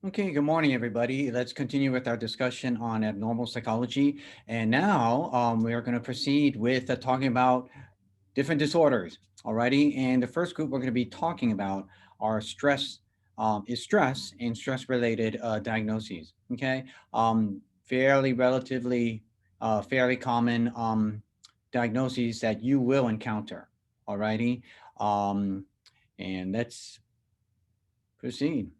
Okay, good morning, everybody. Let's continue with our discussion on abnormal psychology. And now we are going to proceed with talking about different disorders. Alrighty. And the first group we're going to be talking about are stress and stress related diagnoses. Okay. Fairly common diagnoses that you will encounter. Alrighty. Um, and let's proceed.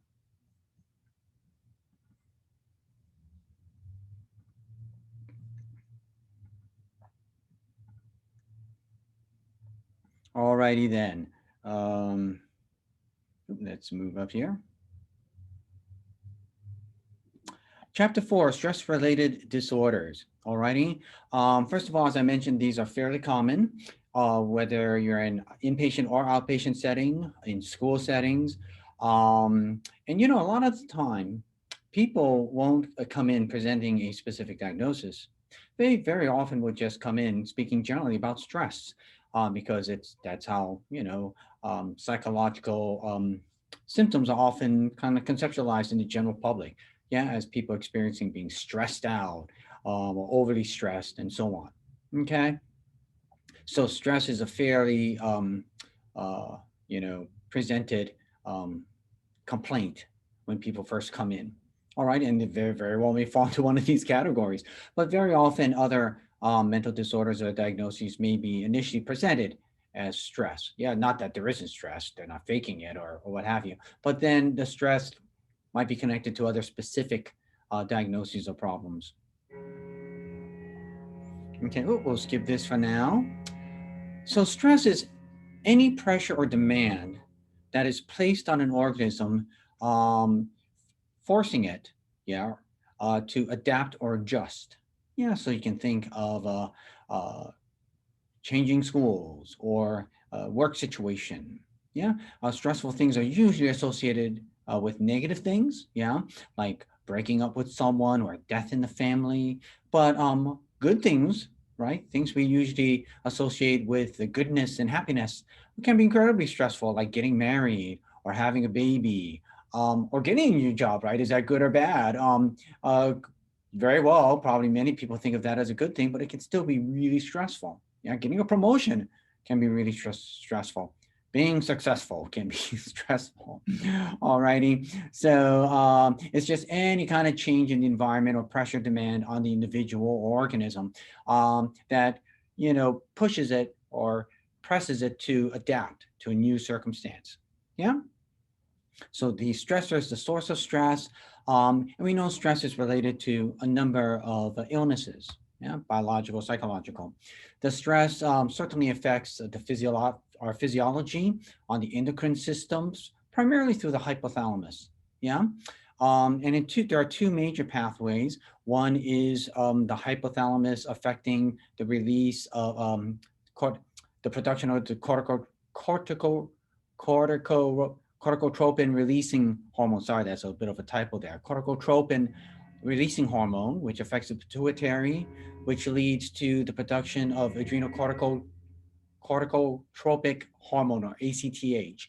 Alrighty then. Um, let's move up here. Chapter 4, stress-related disorders. Alrighty. First of all, as I mentioned, these are fairly common, whether you're in inpatient or outpatient setting, in school settings. And a lot of the time, people won't come in presenting a specific diagnosis. They very often would just come in speaking generally about stress, because that's how psychological symptoms are often kind of conceptualized in the general public, yeah, as people experiencing being stressed out, or overly stressed, and so on. Okay, so stress is a fairly presented um, complaint when people first come in. All right, and it very well may fall into one of these categories, but very often other mental disorders or diagnoses may be initially presented as stress. Yeah, not that there isn't stress; they're not faking it or what have you. But then the stress might be connected to other specific diagnoses or problems. Okay, we'll skip this for now. So, stress is any pressure or demand that is placed on an organism, um, forcing it, yeah, to adapt or adjust. Yeah, so you can think of uh, changing schools or work situation. Yeah, stressful things are usually associated with negative things. Yeah, like breaking up with someone or death in the family. But good things, right? Things we usually associate with the goodness and happiness can be incredibly stressful, like getting married or having a baby, or getting a new job. Right? Is that good or bad? Very well, probably many people think of that as a good thing, but it can still be really stressful. Yeah, getting a promotion can be really stressful. Being successful can be stressful. Alrighty. So it's just any kind of change in the environment or pressure demand on the individual or organism that pushes it or presses it to adapt to a new circumstance. Yeah. So the stressor is the source of stress, and we know stress is related to a number of illnesses, yeah, biological, psychological. The stress certainly affects our physiology on the endocrine systems, primarily through the hypothalamus. Yeah. There are two major pathways. One is the hypothalamus affecting the release of cort- the production of the corticotropin releasing hormone. Sorry, that's a bit of a typo there. Corticotropin releasing hormone, which affects the pituitary, which leads to the production of corticotropic hormone, or ACTH.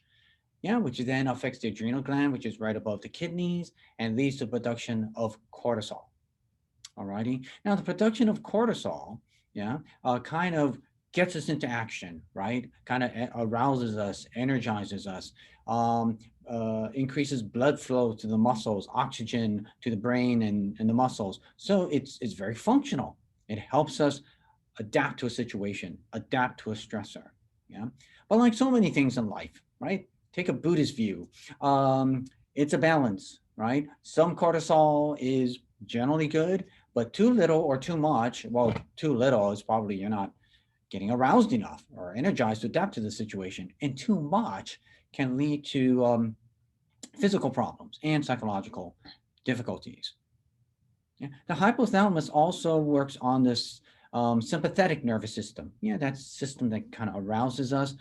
Yeah, which then affects the adrenal gland, which is right above the kidneys, and leads to production of cortisol. Alrighty. Now, the production of cortisol, yeah, kind of gets us into action, right? Kind of arouses us, energizes us, increases blood flow to the muscles, oxygen to the brain and the muscles. So it's very functional. It helps us adapt to a situation, adapt to a stressor. Yeah. But like so many things in life, right? Take a Buddhist view. It's a balance, right? Some cortisol is generally good, but too little or too much, well, too little is probably you're not getting aroused enough or energized to adapt to the situation. And too much can lead to physical problems and psychological difficulties. Yeah. The hypothalamus also works on this sympathetic nervous system. Yeah, that system that kind of arouses us.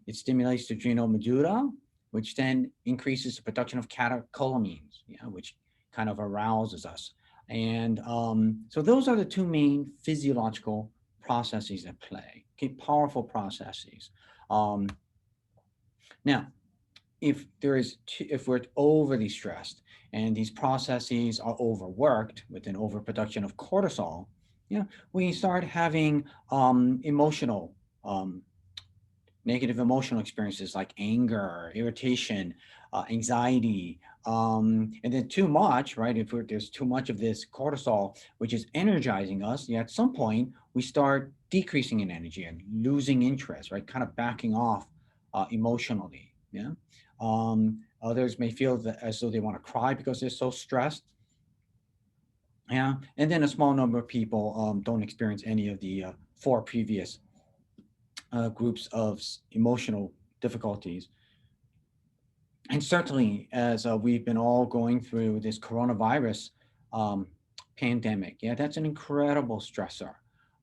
It stimulates the adrenal medulla, which then increases the production of catecholamines, yeah, which kind of arouses us. And so those are the two main physiological processes at play. Okay, powerful processes. Um, Now, if we're overly stressed and these processes are overworked with an overproduction of cortisol, yeah, we start having emotional um, negative emotional experiences like anger, irritation, anxiety, and then too much, right? If there's too much of this cortisol, which is energizing us, yeah, at some point we start decreasing in energy and losing interest, right? Kind of backing off emotionally. Yeah. Others may feel that as though they want to cry because they're so stressed. Yeah. And then a small number of people don't experience any of the four previous groups of emotional difficulties. And certainly, as we've been all going through this coronavirus um, pandemic, yeah, that's an incredible stressor.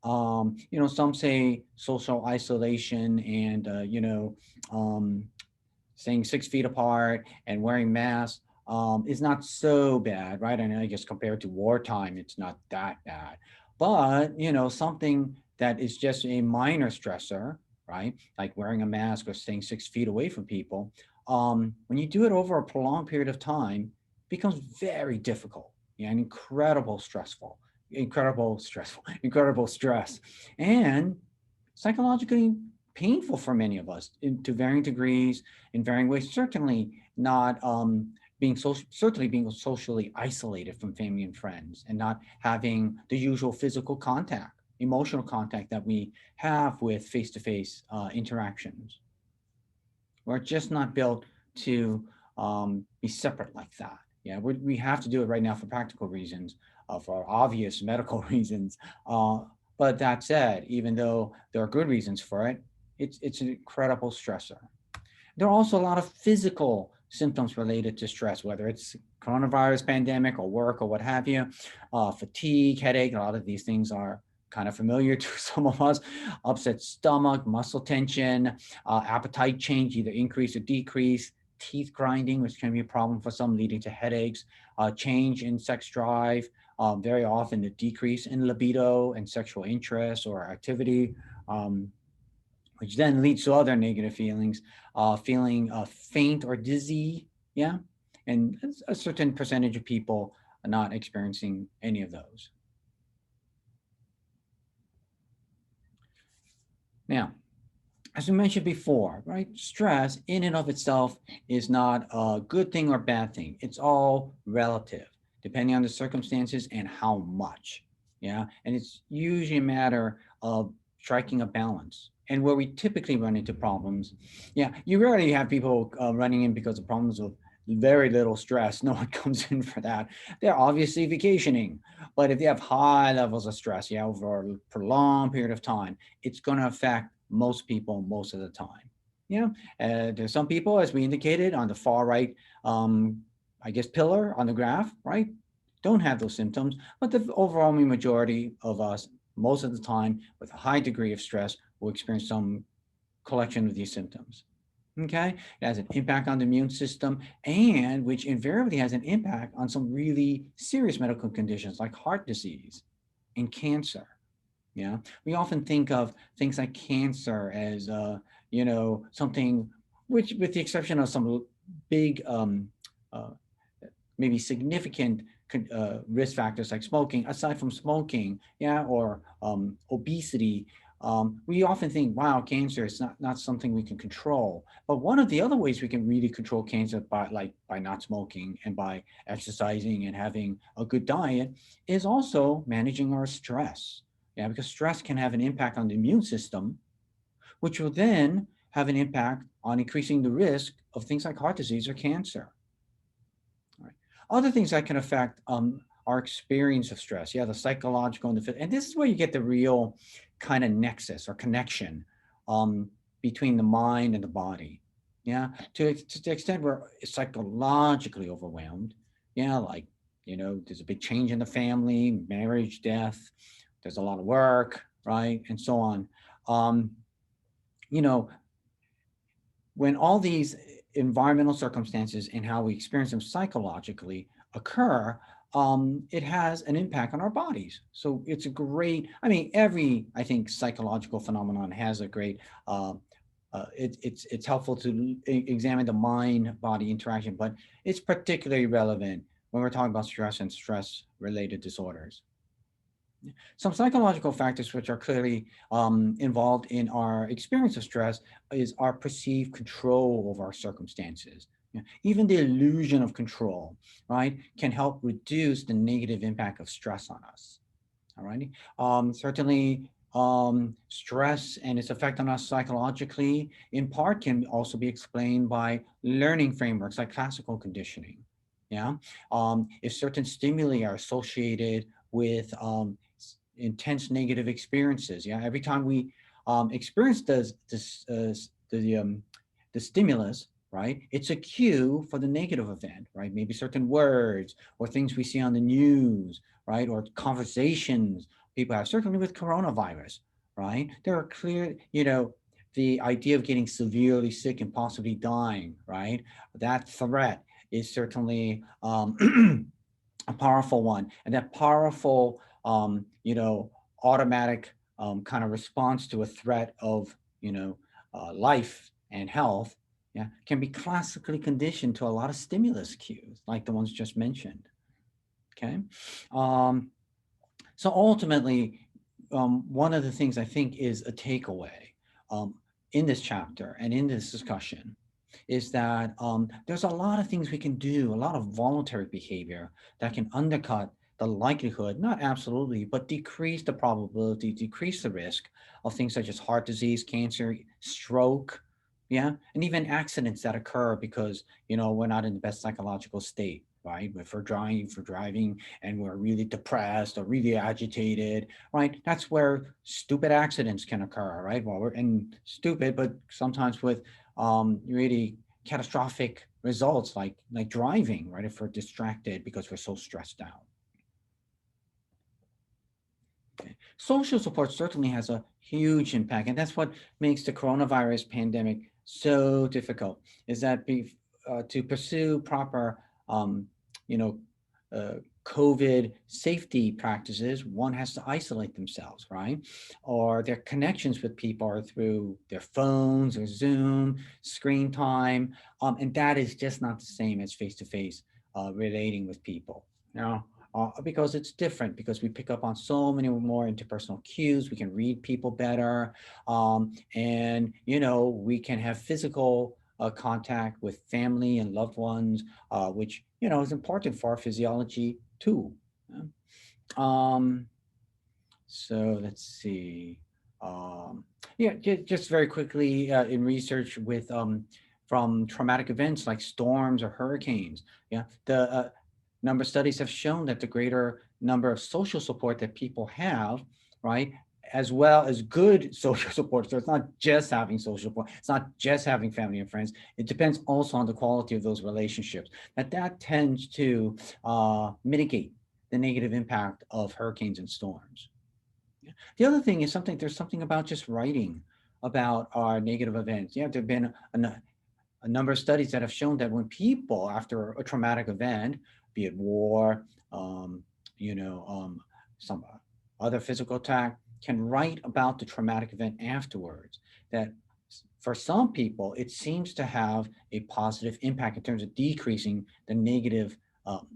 Some say social isolation and, um, staying 6 feet apart and wearing masks is not so bad, right? And I guess compared to wartime, it's not that bad. But, something that is just a minor stressor, right? Like wearing a mask or staying 6 feet away from people, when you do it over a prolonged period of time, it becomes very difficult, yeah, and incredible stress, and psychologically painful for many of us to varying degrees, in varying ways. Certainly not certainly being socially isolated from family and friends, and not having the usual physical contact, emotional contact that we have with face-to-face interactions. We're just not built to be separate like that. Yeah, we have to do it right now for practical reasons, for obvious medical reasons. Uh, but that said, even though there are good reasons for it, it's an incredible stressor. There are also a lot of physical symptoms related to stress, whether it's coronavirus pandemic or work or what have you. Fatigue, headache, a lot of these things are kind of familiar to some of us. Upset stomach, muscle tension, appetite change, either increase or decrease, teeth grinding, which can be a problem for some, leading to headaches, change in sex drive, very often a decrease in libido and sexual interest or activity. Which then leads to other negative feelings, feeling faint or dizzy, yeah, and a certain percentage of people are not experiencing any of those. Now, as we mentioned before, right, stress in and of itself is not a good thing or bad thing. It's all relative, depending on the circumstances and how much. Yeah. And it's usually a matter of striking a balance. And where we typically run into problems, yeah, you rarely have people running in because of problems with very little stress. No one comes in for that. They're obviously vacationing. But if they have high levels of stress, yeah, over a prolonged period of time, it's going to affect most people most of the time. Yeah, there's some people, as we indicated on the far right, um, I guess, pillar on the graph, right, don't have those symptoms, but the overwhelming majority of us, most of the time, with a high degree of stress, will experience some collection of these symptoms. Okay, it has an impact on the immune system, and which invariably has an impact on some really serious medical conditions like heart disease and cancer. Yeah, we often think of things like cancer as something which, with the exception of some big, uh, maybe significant risk factors like smoking. Aside from smoking, yeah, or obesity, we often think, wow, cancer is not something we can control. But one of the other ways we can really control cancer by not smoking and by exercising and having a good diet is also managing our stress. Yeah, because stress can have an impact on the immune system, which will then have an impact on increasing the risk of things like heart disease or cancer. All right. Other things that can affect our experience of stress, yeah, the psychological and the and this is where you get the real kind of nexus or connection um, between the mind and the body. Yeah, to the extent we're psychologically overwhelmed, yeah, like there's a big change in the family, marriage, death, there's a lot of work, right, and so on. Um, you know, when all these environmental circumstances and how we experience them psychologically occur, it has an impact on our bodies. So it's a great, I mean, every, I think, psychological phenomenon has a great uh, it's helpful to examine the mind-body interaction, but it's particularly relevant when we're talking about stress and stress-related disorders. Some psychological factors which are clearly involved in our experience of stress is our perceived control of our circumstances. Even the illusion of control, right, can help reduce the negative impact of stress on us. All righty. Certainly, stress and its effect on us psychologically, in part, can also be explained by learning frameworks like classical conditioning. Yeah. If certain stimuli are associated with intense negative experiences, yeah, every time we experience the stimulus, right, it's a cue for the negative event, right? Maybe certain words or things we see on the news, right, or conversations people have, certainly with coronavirus, right? There are clear, the idea of getting severely sick and possibly dying, right? That threat is certainly a powerful one, and that powerful, automatic kind of response to a threat of, life and health, yeah, can be classically conditioned to a lot of stimulus cues, like the ones just mentioned. Okay. Um, so ultimately, one of the things I think is a takeaway um, in this chapter and in this discussion is that there's a lot of things we can do, a lot of voluntary behavior that can undercut the likelihood, not absolutely, but decrease the probability, decrease the risk of things such as heart disease, cancer, stroke, yeah, and even accidents that occur because we're not in the best psychological state, right? If we're driving and we're really depressed or really agitated, right? That's where stupid accidents can occur, right? Well, we're in stupid, but sometimes with really catastrophic results, like driving, right? If we're distracted because we're so stressed out. Okay. Social support certainly has a huge impact, and that's what makes the coronavirus pandemic so difficult. Is that to pursue proper, you know, COVID safety practices, one has to isolate themselves, right? Or their connections with people are through their phones or Zoom, screen time, and that is just not the same as face to face relating with people. Now, because it's different, because we pick up on so many more interpersonal cues, we can read people better, and we can have physical contact with family and loved ones, which is important for our physiology too. Yeah. um so let's see. Yeah, just very quickly, in research with from traumatic events like storms or hurricanes, yeah, the number of studies have shown that the greater number of social support that people have, right, as well as good social support. So it's not just having social support, it's not just having family and friends. It depends also on the quality of those relationships. That tends to mitigate the negative impact of hurricanes and storms. Yeah. The other thing is there's something about just writing about our negative events. Yeah, there have been a number of studies that have shown that when people, after a traumatic event, be it war, um, some other physical attack, can write about the traumatic event afterwards, that for some people, it seems to have a positive impact in terms of decreasing the negative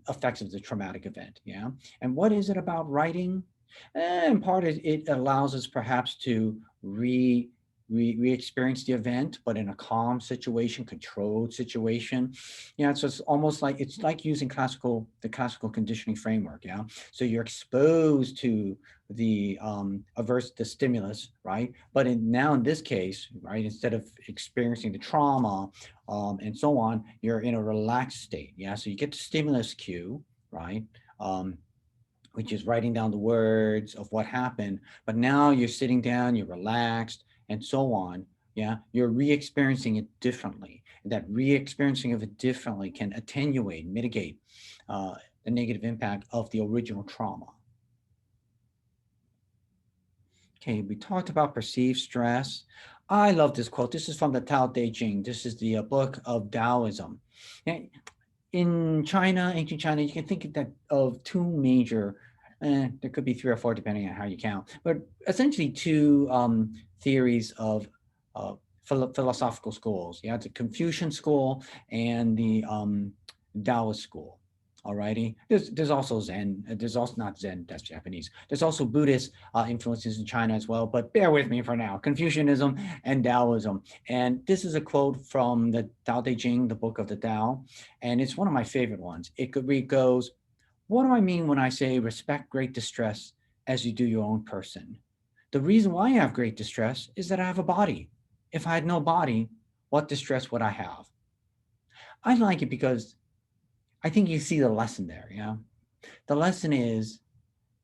effects of the traumatic event. Yeah. And what is it about writing? In part, it allows us perhaps to re-experience the event, but in a calm situation, controlled situation. Yeah, so it's like using the classical conditioning framework. Yeah, so you're exposed to the stimulus, right? But now in this case, right, instead of experiencing the trauma and so on, you're in a relaxed state. Yeah, so you get the stimulus cue, right? Um, which is writing down the words of what happened. But now you're sitting down, you're relaxed, and so on. Yeah, you're re-experiencing it differently. And that re-experiencing of it differently can attenuate, mitigate the negative impact of the original trauma. Okay, we talked about perceived stress. I love this quote. This is from the Tao Te Ching. This is the book of Taoism. And in China, ancient China, you can think of two major, there could be three or four depending on how you count, but essentially two theories of philosophical schools. Yeah, the Confucian school and the Taoist school. Alrighty. There's also Zen. There's also not Zen. That's Japanese. There's also Buddhist influences in China as well. But bear with me for now. Confucianism and Taoism. And this is a quote from the Tao Te Ching, the book of the Tao, and it's one of my favorite ones. It goes, "What do I mean when I say respect great distress as you do your own person? The reason why I have great distress is that I have a body. If I had no body, what distress would I have?" I like it because I think you see the lesson there. Yeah. The lesson is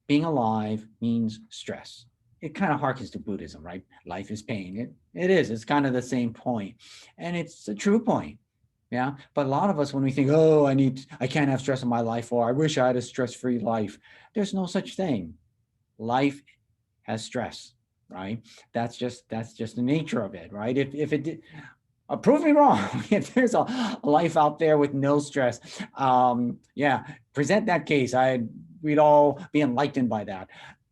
being alive means stress. It kind of harkens to Buddhism, right? Life is pain. It is. It's kind of the same point. And it's a true point. Yeah. But a lot of us, when we think, oh, I can't have stress in my life, or I wish I had a stress-free life, there's no such thing. Life has stress, right? That's just the nature of it, right? If it did, prove me wrong. If there's a life out there with no stress, yeah, present that case. We'd all be enlightened by that.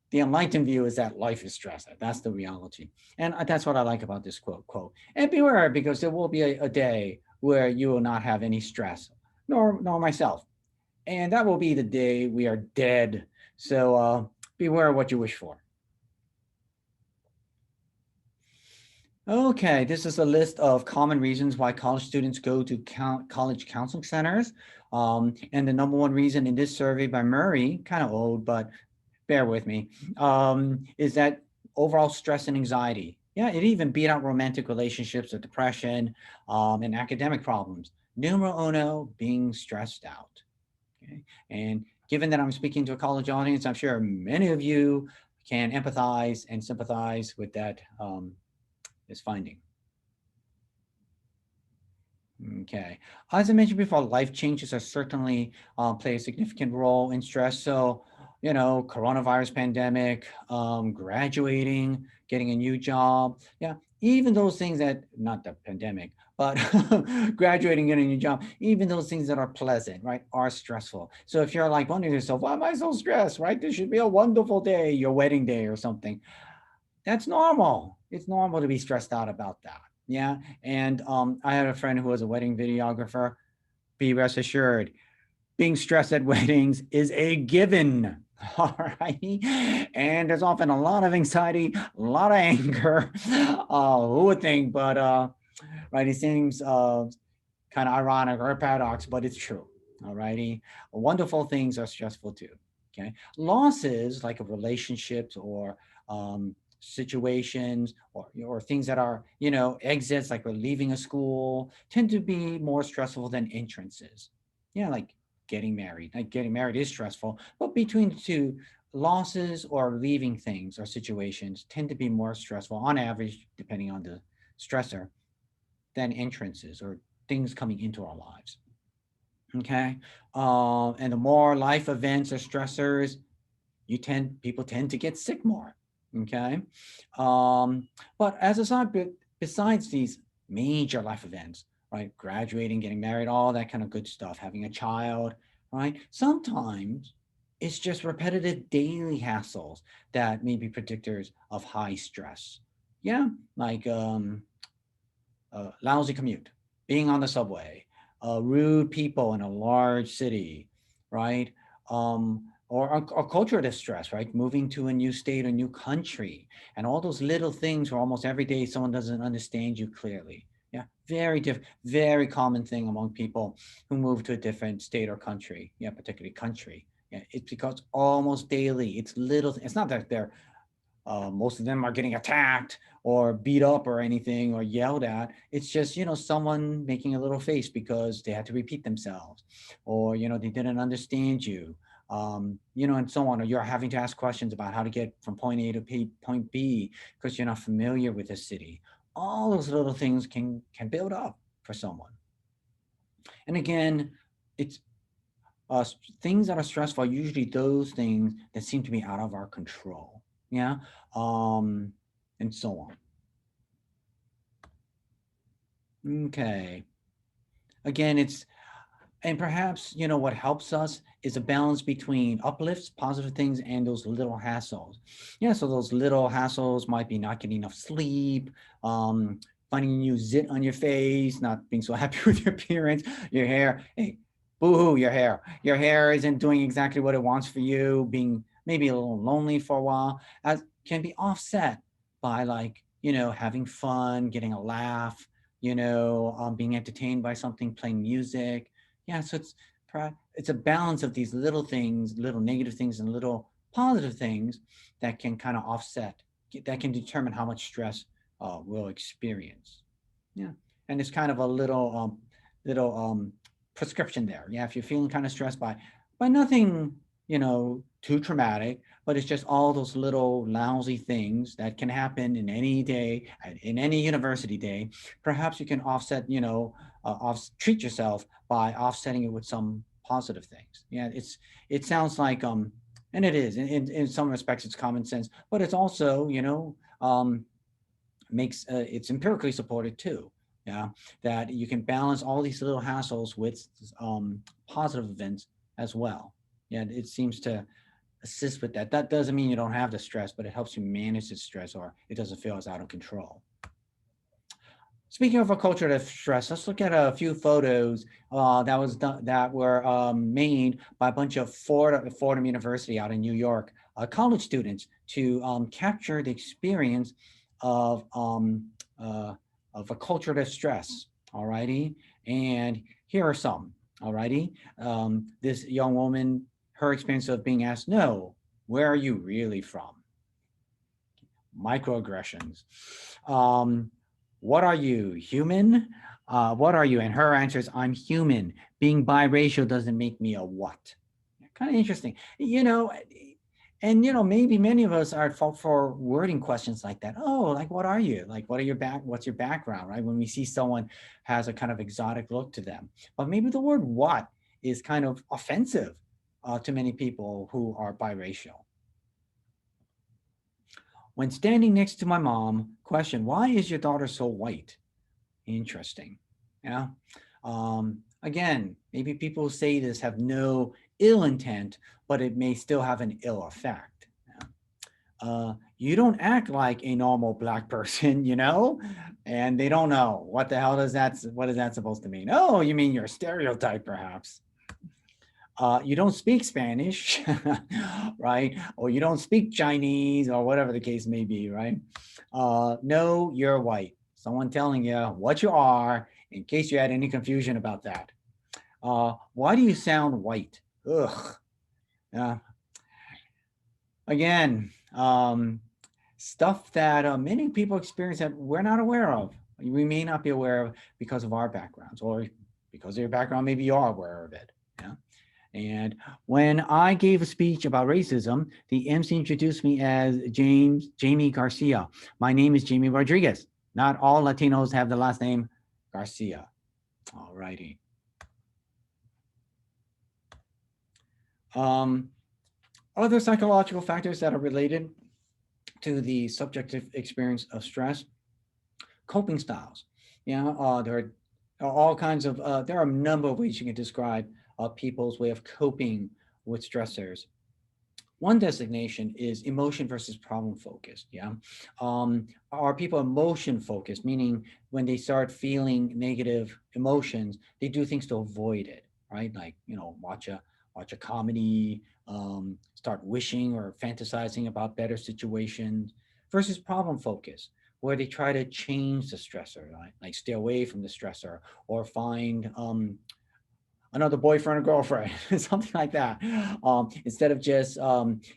The enlightened view is that life is stress. That's the reality. And that's what I like about this quote. And beware, because there will be a day where you will not have any stress, nor myself. And that will be the day we are dead. So beware what you wish for. Okay, this is a list of common reasons why college students go to college counseling centers. And the number one reason in this survey by Murray, kind of old, but bear with me, is that overall stress and anxiety. Yeah, it even beat out romantic relationships or depression and academic problems. Numero uno, being stressed out. Okay, and given that I'm speaking to a college audience, I'm sure many of you can empathize and sympathize with that this finding. Okay. As I mentioned before, life changes are certainly play a significant role in stress. So, coronavirus pandemic, graduating, getting a new job. Yeah. Even those things that, not the pandemic, but graduating, getting a new job, even those things that are pleasant, right, are stressful. So if you're like wondering yourself, why am I so stressed, right? This should be a wonderful day, your wedding day or something. That's normal. It's normal to be stressed out about that. Yeah. And I had a friend who was a wedding videographer. Be rest assured, being stressed at weddings is a given. All right. And there's often a lot of anxiety, a lot of anger. Who would think? But right, it seems kind of ironic or a paradox, but it's true. All righty. Wonderful things are stressful too. Okay. Losses like relationships or situations or things that are, exits like we're leaving a school tend to be more stressful than entrances. Yeah, like getting married. Like getting married is stressful, but between the two, losses or leaving things or situations tend to be more stressful on average, depending on the stressor, than entrances or things coming into our lives. Okay. And the more life events or stressors, people tend to get sick more. Okay. But as a side, besides these major life events, right? Graduating, getting married, all that kind of good stuff, having a child, right? Sometimes it's just repetitive daily hassles that may be predictors of high stress. Yeah. Like lousy commute, being on the subway, rude people in a large city, right? Or cultural distress, right? Moving to a new state or new country, and all those little things where almost every day someone doesn't understand you clearly. Yeah, very common thing among people who move to a different state or country. Yeah, particularly country. Yeah, it's because almost daily, it's little. It's not that they're most of them are getting attacked or beat up or anything or yelled at. It's just, someone making a little face because they had to repeat themselves or, they didn't understand you, and so on. Or you're having to ask questions about how to get from point A to point B because you're not familiar with the city. All those little things can build up for someone. And again, it's uh, things that are stressful are usually those things that seem to be out of our control. Yeah. Um, and so on. Okay. Again, and perhaps, what helps us is a balance between uplifts, positive things, and those little hassles. Yeah. So those little hassles might be not getting enough sleep, finding new zit on your face, not being so happy with your appearance, your hair. Hey, boo-hoo, your hair isn't doing exactly what it wants for you, being maybe a little lonely for a while, as can be offset by, like, having fun, getting a laugh, being entertained by something, playing music. Yeah, so it's a balance of these little things, little negative things and little positive things that can kind of offset, that can determine how much stress we'll experience. Yeah, and it's kind of a little prescription there. Yeah, if you're feeling kind of stressed by nothing, too traumatic, but it's just all those little lousy things that can happen in any day, in any university day. Perhaps you can offset, treat yourself by offsetting it with some positive things. Yeah, it sounds like and it is in some respects it's common sense, but it's also makes it's empirically supported too. Yeah, that you can balance all these little hassles with positive events as well. Yeah, it seems to assist with that. That doesn't mean you don't have the stress, but it helps you manage the stress, or it doesn't feel as out of control. Speaking of a culture of stress, let's look at a few photos that were made by a bunch of Fordham University out in New York college students to capture the experience of um, uh, of a culture of stress. Alrighty, and here are some. Alrighty, this young woman, her experience of being asked, "No, where are you really from?" Microaggressions. Um, what are you, human? What are you? And her answer is, I'm human. Being biracial doesn't make me a what? Kind of interesting. And maybe many of us are at fault for wording questions like that. Oh, like, what are you? Like, what's your background, right? When we see someone has a kind of exotic look to them. But maybe the word what is kind of offensive to many people who are biracial. When standing next to my mom, question, why is your daughter so white? Interesting. Yeah. Again, maybe people who say this have no ill intent, but it may still have an ill effect. Yeah. You don't act like a normal black person, and they don't know what is that supposed to mean? Oh, you mean you're a stereotype, perhaps. You don't speak Spanish, right? Or you don't speak Chinese, or whatever the case may be, right? No, you're white. Someone telling you what you are, in case you had any confusion about that. Why do you sound white? Ugh. Uh, again, stuff that many people experience that we're not aware of. We may not be aware of because of our backgrounds, or because of your background, maybe you are aware of it. Yeah. And when I gave a speech about racism, the MC introduced me as Jamie Garcia. My name is Jamie Rodriguez. Not all Latinos have the last name Garcia. All righty. Other psychological factors that are related to the subjective experience of stress, coping styles. There are all kinds of, there are a number of ways you can describe people's way of coping with stressors. One designation is emotion versus problem focused. Yeah. Are people emotion focused, meaning when they start feeling negative emotions, they do things to avoid it, right? Like, watch a comedy, start wishing or fantasizing about better situations, versus problem focused, where they try to change the stressor, right? Like stay away from the stressor, or find another boyfriend or girlfriend, something like that. Instead of just,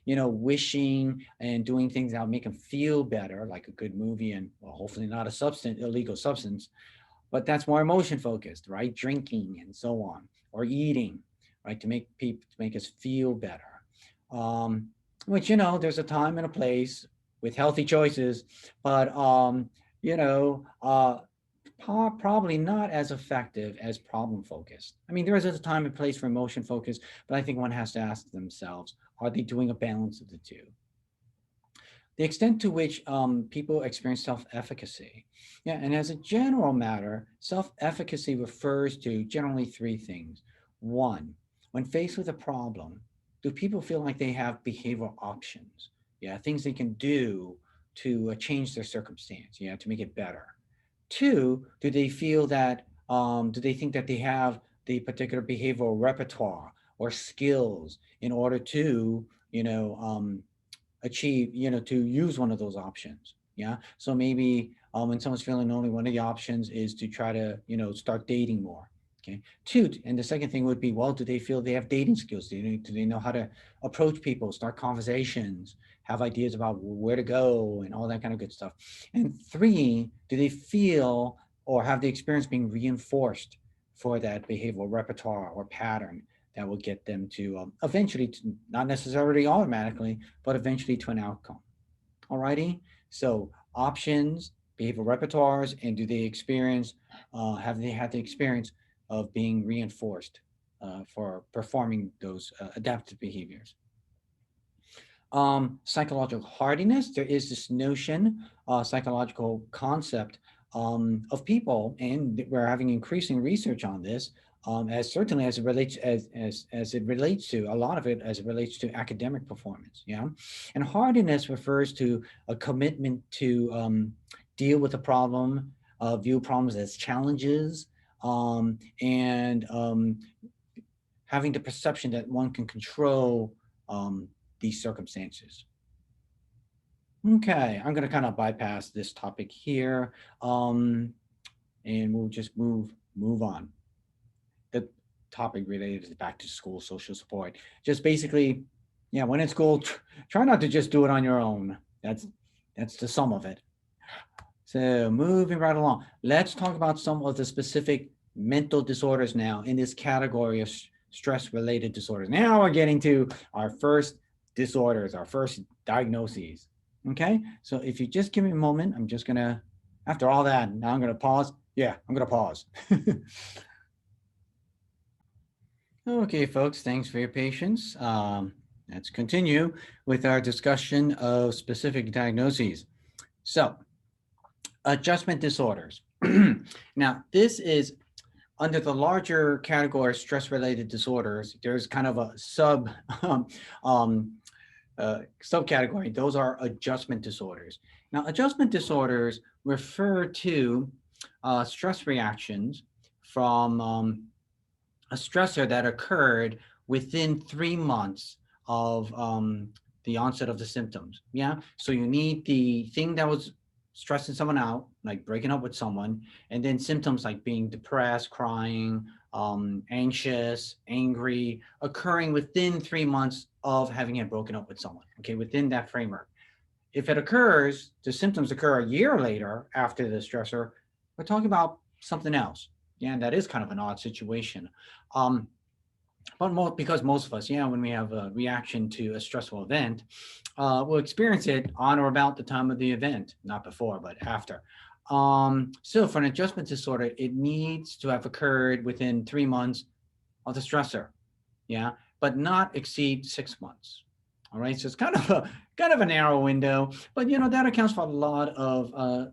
wishing and doing things that will make them feel better, like a good movie and, well, hopefully not illegal substance, but that's more emotion focused, right? Drinking and so on, or eating, right? To make us feel better. Which, there's a time and a place with healthy choices, but, probably not as effective as problem focused. I mean, there is a time and place for emotion focus, but I think one has to ask themselves, are they doing a balance of the two? The extent to which people experience self-efficacy. Yeah, and as a general matter, self-efficacy refers to generally three things. One, when faced with a problem, do people feel like they have behavioral options? Yeah, things they can do to change their circumstance, to make it better. Two, do they feel that, do they think that they have the particular behavioral repertoire or skills in order to, achieve, to use one of those options? Yeah. So maybe when someone's feeling lonely, one of the options is to try to, start dating more. Okay. Two, and the second thing would be, well, do they feel they have dating skills? Do they know how to approach people, start conversations, have ideas about where to go and all that kind of good stuff? And three, do they feel or have the experience being reinforced for that behavioral repertoire or pattern that will get them to eventually, not necessarily automatically, but eventually to an outcome? Alrighty. So options, behavioral repertoires, and do they experience, have they had the experience of being reinforced for performing those adaptive behaviors? Psychological hardiness, there is this notion, psychological concept of people, and we're having increasing research on this, as certainly as it relates as it relates to a lot of it as it relates to academic performance. Yeah, and hardiness refers to a commitment to deal with a problem, view problems as challenges, and having the perception that one can control these circumstances. Okay, I'm going to kind of bypass this topic here, and we'll just move on. The topic related is back to school social support. Just basically, yeah, when in school, try not to just do it on your own. That's the sum of it. So moving right along, let's talk about some of the specific mental disorders now in this category of stress-related disorders. Now we're getting to our first disorders, our first diagnoses. Okay, so if you just give me a moment, I'm just gonna, after all that, now I'm gonna pause. Yeah, I'm gonna pause. Okay, folks, thanks for your patience. Let's continue with our discussion of specific diagnoses. So, adjustment disorders. Now, this is under the larger category of stress-related disorders. There's kind of a subcategory. Those are adjustment disorders. Now, adjustment disorders refer to stress reactions from a stressor that occurred within 3 months of the onset of the symptoms. Yeah. So you need the thing that was stressing someone out, like breaking up with someone, and then symptoms like being depressed, crying, anxious, angry, occurring within 3 months of having had broken up with someone. Okay, within that framework. If it occurs, the symptoms occur a year later after the stressor, we're talking about something else. Yeah, and that is kind of an odd situation. Um, but because most of us, yeah, when we have a reaction to a stressful event, we'll experience it on or about the time of the event, not before, but after. So for an adjustment disorder, it needs to have occurred within 3 months of the stressor, yeah, but not exceed 6 months. All right, so it's kind of a narrow window, but that accounts for a lot of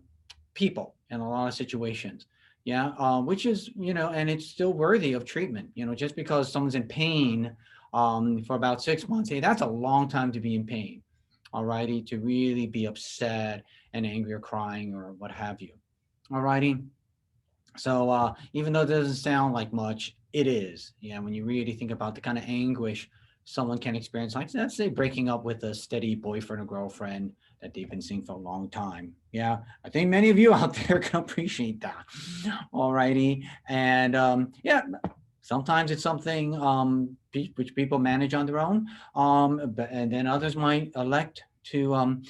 people in a lot of situations. Yeah, which is, and it's still worthy of treatment. Just because someone's in pain for about 6 months, hey, that's a long time to be in pain. All righty, to really be upset and angry or crying or what have you. All righty. So even though it doesn't sound like much, it is. Yeah, when you really think about the kind of anguish someone can experience, like let's say breaking up with a steady boyfriend or girlfriend that they've been seeing for a long time. Yeah, I think many of you out there can appreciate that. Alrighty, and yeah, sometimes it's something which people manage on their own, and then others might elect to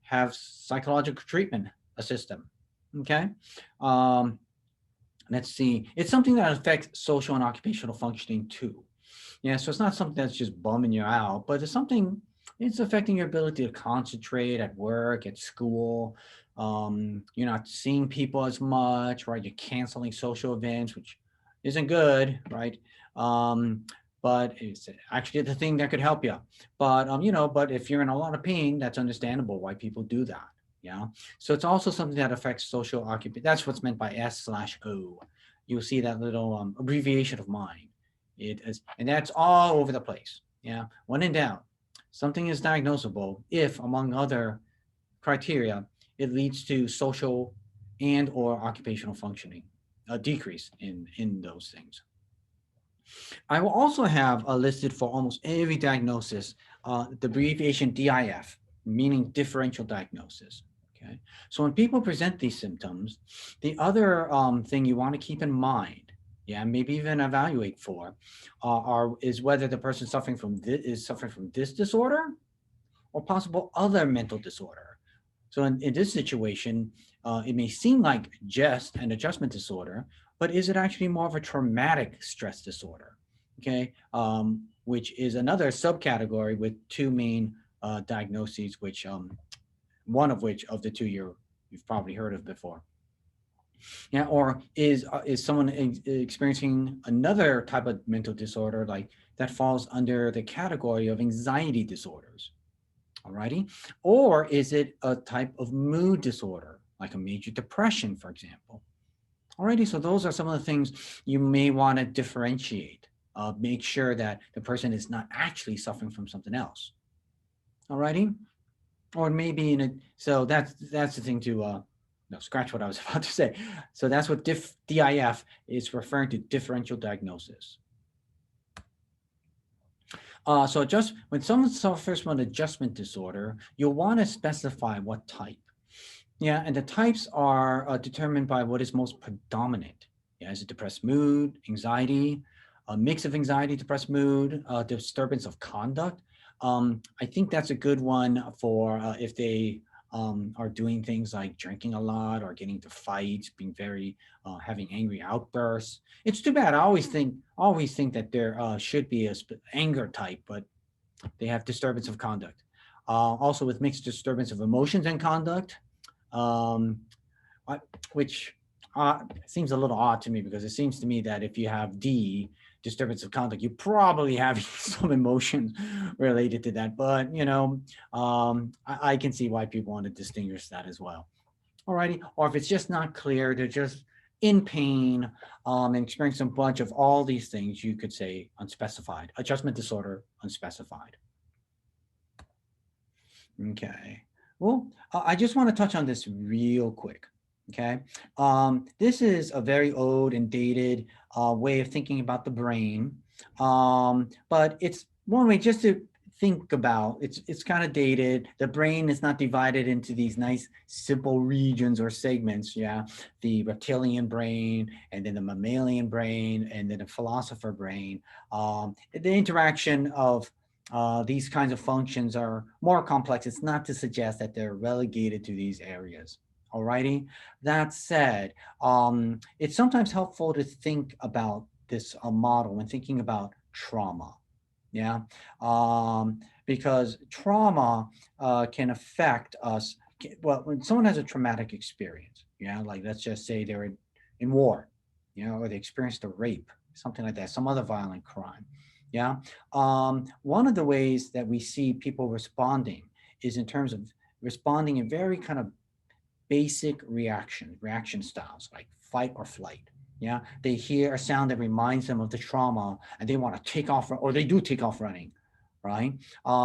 have psychological treatment assist them. Okay. Um, let's see. It's something that affects social and occupational functioning too. Yeah, so it's not something that's just bumming you out, but it's affecting your ability to concentrate at work, at school. You're not seeing people as much, right? You're canceling social events, which isn't good, right? But it's actually the thing that could help you. But if you're in a lot of pain, that's understandable why people do that. Yeah. So it's also something that affects social occupation. That's what's meant by S/O. You'll see that little abbreviation of mine. It is, and that's all over the place. Yeah. When in doubt, something is diagnosable if, among other criteria, it leads to social and or occupational functioning, a decrease in those things. I will also have listed for almost every diagnosis the abbreviation DIF, meaning differential diagnosis. Okay, so when people present these symptoms, the other thing you want to keep in mind, yeah, maybe even evaluate for, is whether the person suffering from is suffering from this disorder or possible other mental disorder. So in this situation, it may seem like just an adjustment disorder, but is it actually more of a traumatic stress disorder? Okay, which is another subcategory with two main diagnoses, which one of which of the two you've probably heard of before. Yeah, or is someone experiencing another type of mental disorder like that falls under the category of anxiety disorders? Alrighty. Or is it a type of mood disorder, like a major depression, for example? Alrighty. So those are some of the things you may want to differentiate. Make sure that the person is not actually suffering from something else. Alrighty. Or maybe so that's the thing to no, scratch what I was about to say. So that's what DIF is referring to, differential diagnosis. So just when someone suffers from an adjustment disorder, you'll want to specify what type. Yeah, and the types are determined by what is most predominant. Yeah, is it depressed mood, anxiety, a mix of anxiety, depressed mood, disturbance of conduct? I think that's a good one for if they are doing things like drinking a lot or getting into fights, being very having angry outbursts. It's too bad. I always think that there should be a anger type, but they have disturbance of conduct. Also, with mixed disturbance of emotions and conduct, um, which seems a little odd to me because it seems to me that if you have D, disturbance of conduct, you probably have some emotions related to that. But, I can see why people want to distinguish that as well. Alrighty. Or if it's just not clear, they're just in pain and experiencing a bunch of all these things, you could say unspecified. Adjustment disorder, unspecified. Okay. Well, I just want to touch on this real quick. Okay. This is a very old and dated way of thinking about the brain. But it's one way just to think about. It's kind of dated. The brain is not divided into these nice simple regions or segments. Yeah. The reptilian brain, and then the mammalian brain, and then the philosopher brain. The interaction of these kinds of functions are more complex. It's not to suggest that they're relegated to these areas. Alrighty. That said, it's sometimes helpful to think about this model when thinking about trauma. Yeah, because trauma can affect us. Well, when someone has a traumatic experience, yeah, like let's just say they're in war, or they experienced a rape, something like that, some other violent crime. Yeah. One of the ways that we see people responding is in terms of responding in very kind of basic reaction styles like fight or flight. Yeah. They hear a sound that reminds them of the trauma and they want to take off, or they do take off running, right?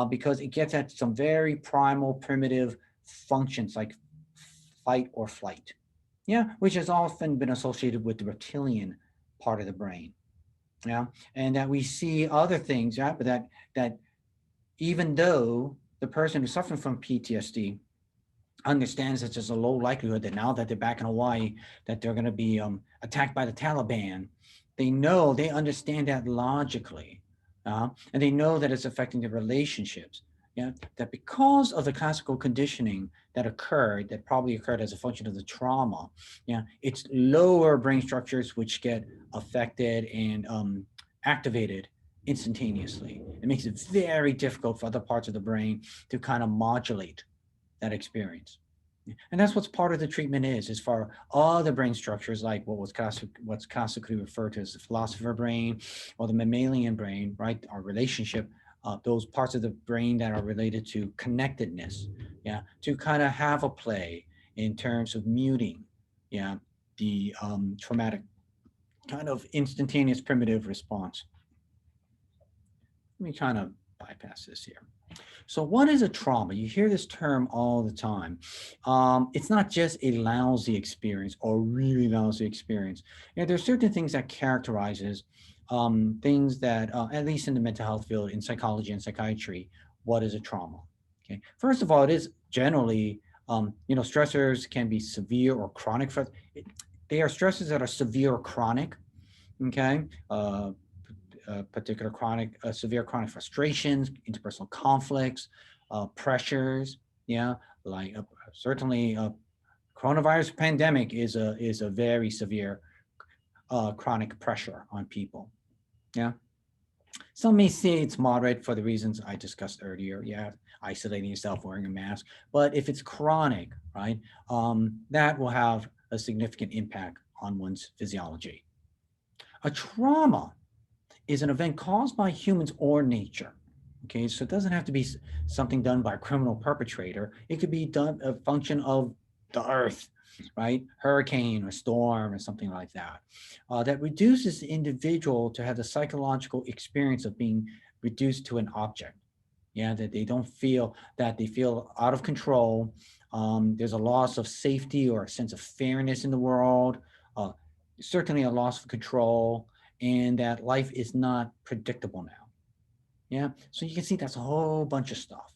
Because it gets at some very primal, primitive functions like fight or flight. Yeah. Which has often been associated with the reptilian part of the brain. Yeah, and that we see other things, yeah, but that even though the person who's suffering from PTSD understands that there's a low likelihood that now that they're back in Hawaii, that they're going to be attacked by the Taliban, they understand that logically, and they know that it's affecting their relationships. Yeah, that because of the classical conditioning that probably occurred as a function of the trauma, yeah, it's lower brain structures which get affected and activated instantaneously. It makes it very difficult for other parts of the brain to kind of modulate that experience. And that's what's part of the treatment is for other brain structures like what's classically referred to as the philosopher brain or the mammalian brain, right? Our relationship, those parts of the brain that are related to connectedness, yeah, to kind of have a play in terms of muting, yeah, the traumatic kind of instantaneous primitive response. Let me kind of bypass this here. So what is a trauma? You hear this term all the time. It's not just a lousy experience or really lousy experience. There's certain things that characterizes things that, at least in the mental health field, in psychology and psychiatry, what is a trauma? Okay. First of all, it is generally, stressors can be severe or chronic. They are stresses that are severe or chronic. Okay. Particular chronic, severe chronic frustrations, interpersonal conflicts, pressures. Yeah, like certainly, coronavirus pandemic is a very severe chronic pressure on people. Yeah, some may say it's moderate for the reasons I discussed earlier. Yeah, isolating yourself, wearing a mask. But if it's chronic, right, that will have a significant impact on one's physiology. A trauma is an event caused by humans or nature. Okay, so it doesn't have to be something done by a criminal perpetrator. It could be done a function of the earth, right? Hurricane or storm or something like that. That reduces the individual to have the psychological experience of being reduced to an object. Yeah, that they don't feel that they feel out of control. There's a loss of safety or a sense of fairness in the world. Uh, Certainly a loss of control, and that life is not predictable now. Yeah, so you can see that's a whole bunch of stuff.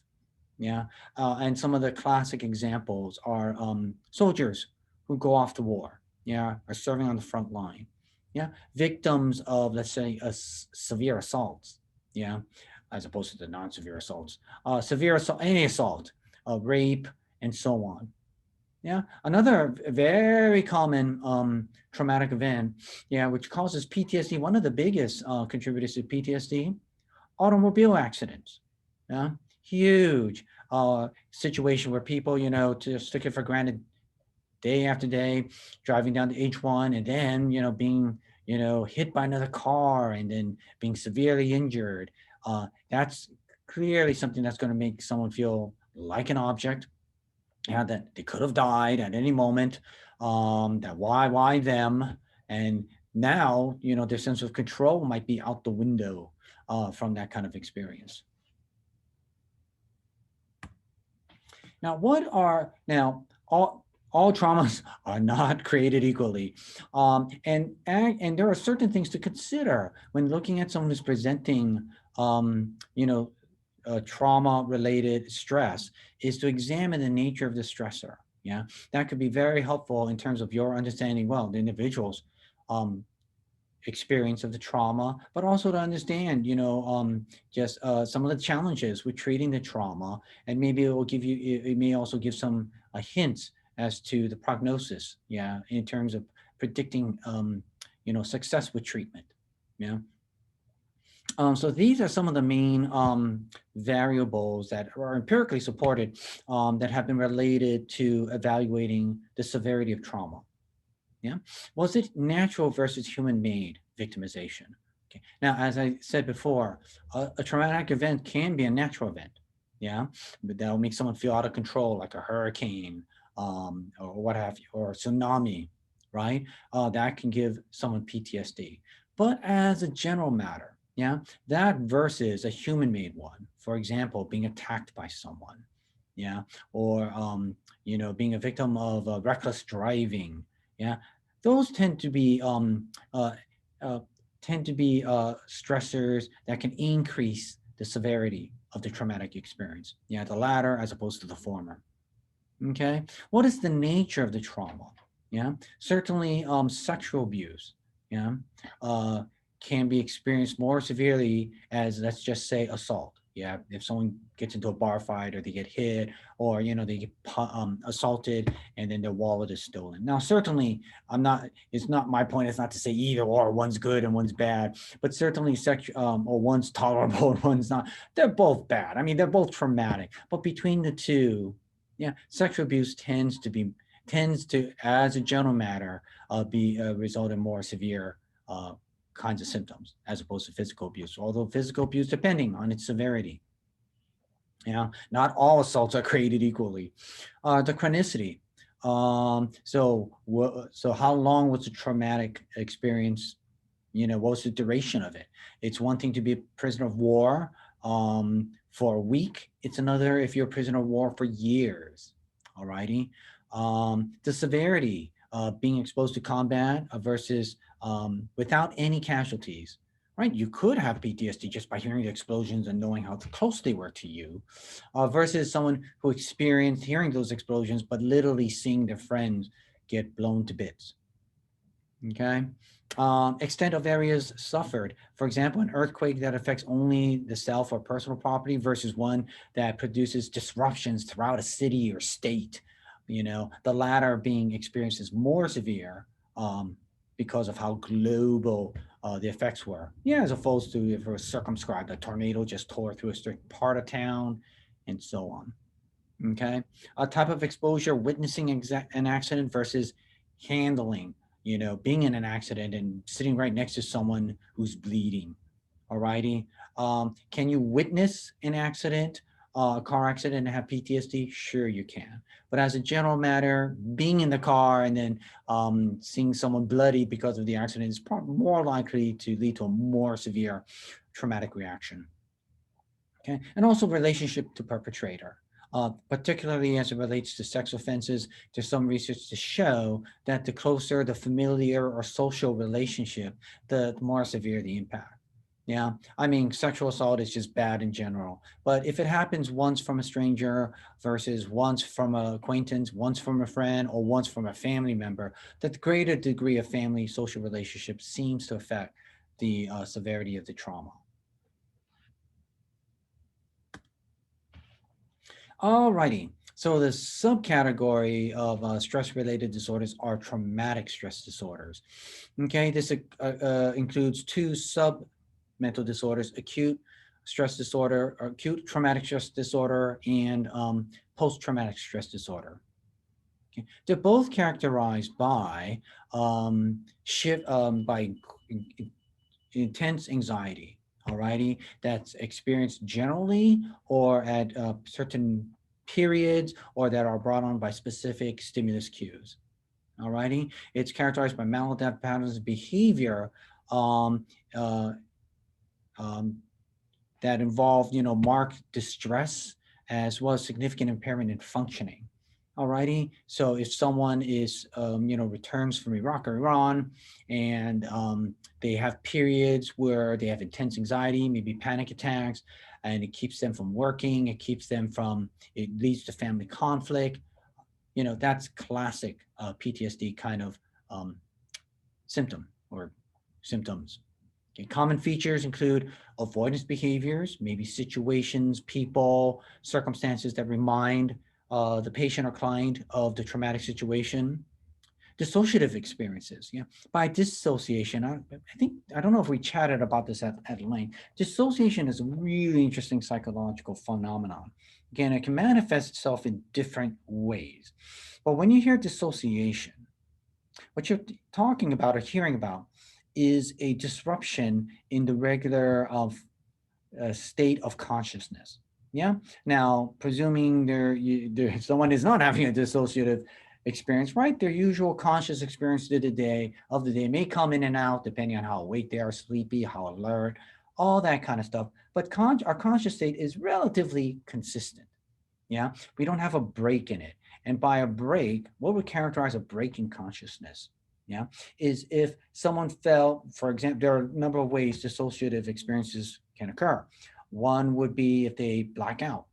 Yeah, and some of the classic examples are soldiers who go off to war. Yeah, are serving on the front line. Yeah, victims of, let's say, severe assaults. Yeah, as opposed to the non-severe assaults. Severe assault, any assault, rape, and so on. Yeah, another very common traumatic event, yeah, which causes PTSD. One of the biggest contributors to PTSD: automobile accidents. Yeah, huge situation where people, just took it for granted day after day, driving down the H1, and then, being, hit by another car and then being severely injured. That's clearly something that's going to make someone feel like an object. Yeah, that they could have died at any moment. That why them? And now, their sense of control might be out the window from that kind of experience. Now, all traumas are not created equally, and there are certain things to consider when looking at someone who's presenting, um, you know, trauma-related stress, is to examine the nature of the stressor. Yeah, that could be very helpful in terms of your understanding, well, the individual's um, experience of the trauma, but also to understand, just some of the challenges with treating the trauma, and maybe it will give you, it may also give some hints as to the prognosis, yeah, in terms of predicting, success with treatment. Yeah. So these are some of the main variables that are empirically supported, that have been related to evaluating the severity of trauma. Yeah. Was it natural versus human-made victimization? Okay. Now, as I said before, a traumatic event can be a natural event. Yeah, but that'll make someone feel out of control, like a hurricane, or what have you, or a tsunami, right? That can give someone PTSD. But as a general matter, yeah, that versus a human-made one, for example, being attacked by someone, yeah, or being a victim of reckless driving, yeah, those uh, uh, tend to be stressors that can increase the severity of the traumatic experience. Yeah, the latter as opposed to the former. Okay, what is the nature of the trauma? Yeah, certainly sexual abuse. Yeah, uh, can be experienced more severely as, let's just say, assault. Yeah, if someone gets into a bar fight, or they get hit, or they get assaulted, and then their wallet is stolen. Now, certainly, I'm not. It's not my point. It's not to say either or one's good and one's bad, but certainly or one's tolerable and one's not. They're both bad. I mean, they're both traumatic. But between the two, yeah, sexual abuse tends to, as a general matter, be result in more severe kinds of symptoms as opposed to physical abuse. Although physical abuse, depending on its severity, not all assaults are created equally. The chronicity. So how long was the traumatic experience? What was the duration of it? It's one thing to be a prisoner of war, For a week. It's another if you're a prisoner of war for years. Alrighty. The severity of being exposed to combat versus without any casualties. Right, you could have PTSD just by hearing the explosions and knowing how close they were to you, versus someone who experienced hearing those explosions but literally seeing their friends get blown to bits. Okay. Extent of areas suffered. For example, an earthquake that affects only the self or personal property versus one that produces disruptions throughout a city or state. The latter being experienced as more severe because of how global the effects were. Yeah, as opposed to if it was circumscribed, a tornado just tore through a certain part of town and so on. Okay. A type of exposure, witnessing an accident versus handling, being in an accident and sitting right next to someone who's bleeding. Alrighty. Can you witness an accident, a car accident, and have PTSD? Sure, you can. But as a general matter, being in the car and then seeing someone bloody because of the accident is more likely to lead to a more severe traumatic reaction. Okay, and also relationship to perpetrator. Particularly as it relates to sex offenses, there's some research to show that the closer the familiar or social relationship, the more severe the impact. Yeah, I mean, sexual assault is just bad in general. But if it happens once from a stranger versus once from an acquaintance, once from a friend, or once from a family member, that the greater degree of family social relationship seems to affect the severity of the trauma. Alrighty. So the subcategory of stress-related disorders are traumatic stress disorders. Okay, this includes two sub-mental disorders: acute stress disorder, or acute traumatic stress disorder, and post-traumatic stress disorder. Okay. They're both characterized by by intense anxiety. Alrighty, that's experienced generally or at certain periods or that are brought on by specific stimulus cues. Alrighty, it's characterized by maladaptive patterns of behavior um, uh, um, that involve, marked distress as well as significant impairment in functioning. Alrighty, so if someone is, returns from Iraq or Iran, and they have periods where they have intense anxiety, maybe panic attacks, and it keeps them from working, it leads to family conflict. That's classic PTSD kind of um, symptom or symptoms. Okay, common features include avoidance behaviors, maybe situations, people, circumstances that remind the patient or client of the traumatic situation. Dissociative experiences. Yeah. By dissociation, I don't know if we chatted about this at length. Dissociation is a really interesting psychological phenomenon. Again, it can manifest itself in different ways. But when you hear dissociation, what you're talking about or hearing about is a disruption in the regular of state of consciousness. Yeah. Now, presuming someone is not having a dissociative experience, right? Their usual conscious experience of the day may come in and out depending on how awake they are, sleepy, how alert, all that kind of stuff. But our conscious state is relatively consistent. Yeah. We don't have a break in it. And by a break, what would characterize a break in consciousness? Yeah, is if someone fell, for example, there are a number of ways dissociative experiences can occur. One would be if they black out,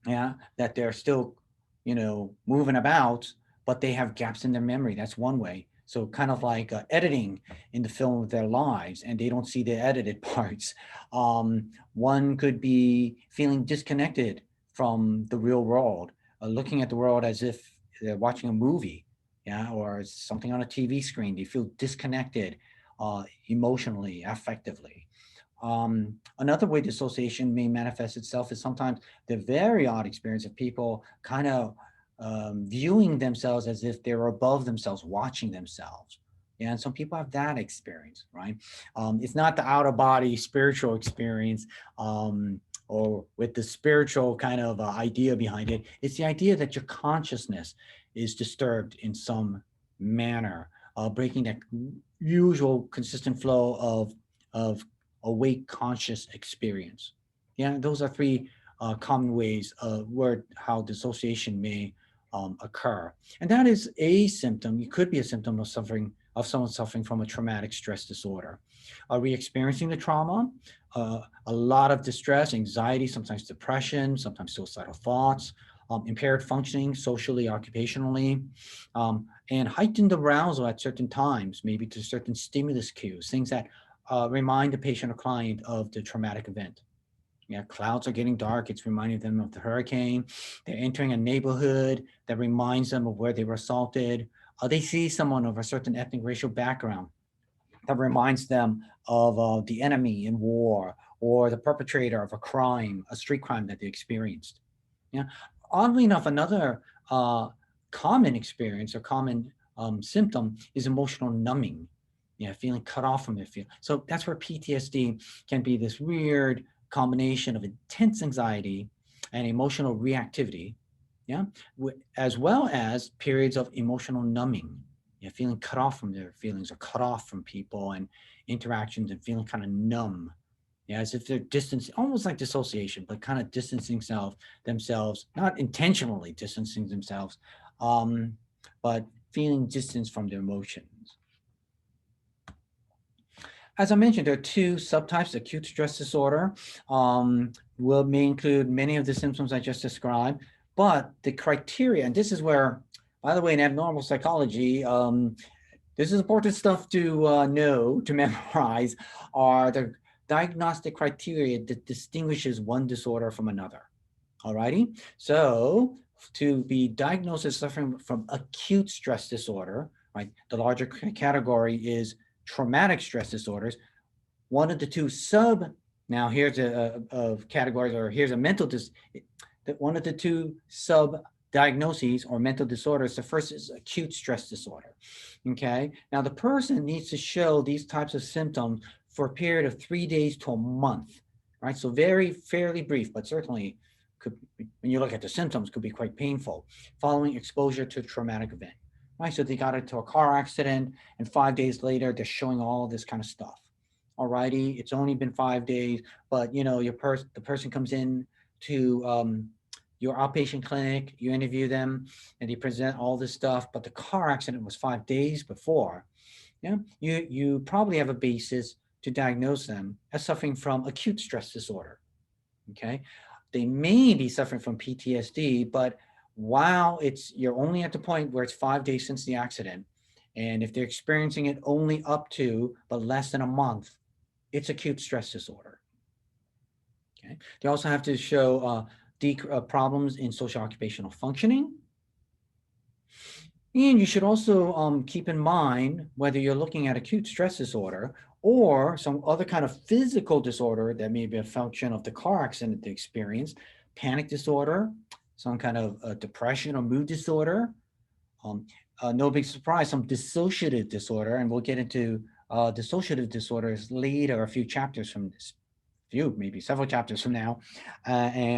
yeah, that they're still, moving about, but they have gaps in their memory. That's one way. So kind of like editing in the film of their lives, and they don't see the edited parts. One could be feeling disconnected from the real world, looking at the world as if they're watching a movie, yeah, or something on a TV screen. They feel disconnected emotionally, affectively. Another way dissociation may manifest itself is sometimes the very odd experience of people kind of viewing themselves as if they're above themselves, watching themselves. Yeah, and some people have that experience, right? It's not the out of body spiritual experience or with the spiritual kind of idea behind it. It's the idea that your consciousness is disturbed in some manner, breaking that usual consistent flow of awake conscious experience. Yeah, those are three common ways where how dissociation may occur, and that is a symptom. It could be a symptom of someone suffering from a traumatic stress disorder. Are we experiencing the trauma? A lot of distress, anxiety, sometimes depression, sometimes suicidal thoughts, impaired functioning socially, occupationally, and heightened arousal at certain times, maybe to certain stimulus cues, things that remind the patient or client of the traumatic event. Yeah, clouds are getting dark. It's reminding them of the hurricane. They're entering a neighborhood that reminds them of where they were assaulted. They see someone of a certain ethnic racial background that reminds them of the enemy in war or the perpetrator of a crime, a street crime that they experienced. Yeah. Oddly enough, another common experience or common symptom is emotional numbing. Yeah, feeling cut off from their feel. So that's where PTSD can be this weird combination of intense anxiety and emotional reactivity. Yeah, as well as periods of emotional numbing. Yeah, feeling cut off from their feelings or cut off from people and interactions and feeling kind of numb. Yeah, as if they're distancing, almost like dissociation, but kind of distancing themselves, not intentionally distancing themselves, um, but feeling distance from their emotions. As I mentioned, there are two subtypes. Acute stress disorder may include many of the symptoms I just described, but the criteria, and this is where, by the way, in abnormal psychology, this is important stuff to know, to memorize, are the diagnostic criteria that distinguishes one disorder from another. Alrighty? So to be diagnosed as suffering from acute stress disorder, right, the larger category is traumatic stress disorders. One of the two now here's a categories, or here's a that one of the two sub diagnoses or mental disorders. The first is acute stress disorder. Okay. Now the person needs to show these types of symptoms for a period of 3 days to a month, right? So very fairly brief, but certainly could, when you look at the symptoms, could be quite painful following exposure to a traumatic event, right? So they got into a car accident, and 5 days later they're showing all this kind of stuff. Alrighty, it's only been 5 days, but you know the person comes in to your outpatient clinic, you interview them, and they present all this stuff. But the car accident was 5 days before. Yeah, you probably have a basis to diagnose them as suffering from acute stress disorder. Okay, they may be suffering from PTSD, but while you're only at the point where it's 5 days since the accident, and if they're experiencing it only up to but less than a month, it's acute stress disorder. Okay. They also have to show problems in social occupational functioning. And you should also keep in mind whether you're looking at acute stress disorder or some other kind of physical disorder that may be a function of the car accident they experienced, panic disorder, some kind of depression or mood disorder. Um, no big surprise, some dissociative disorder, and we'll get into dissociative disorders later, a few chapters from this, few, maybe several chapters from now,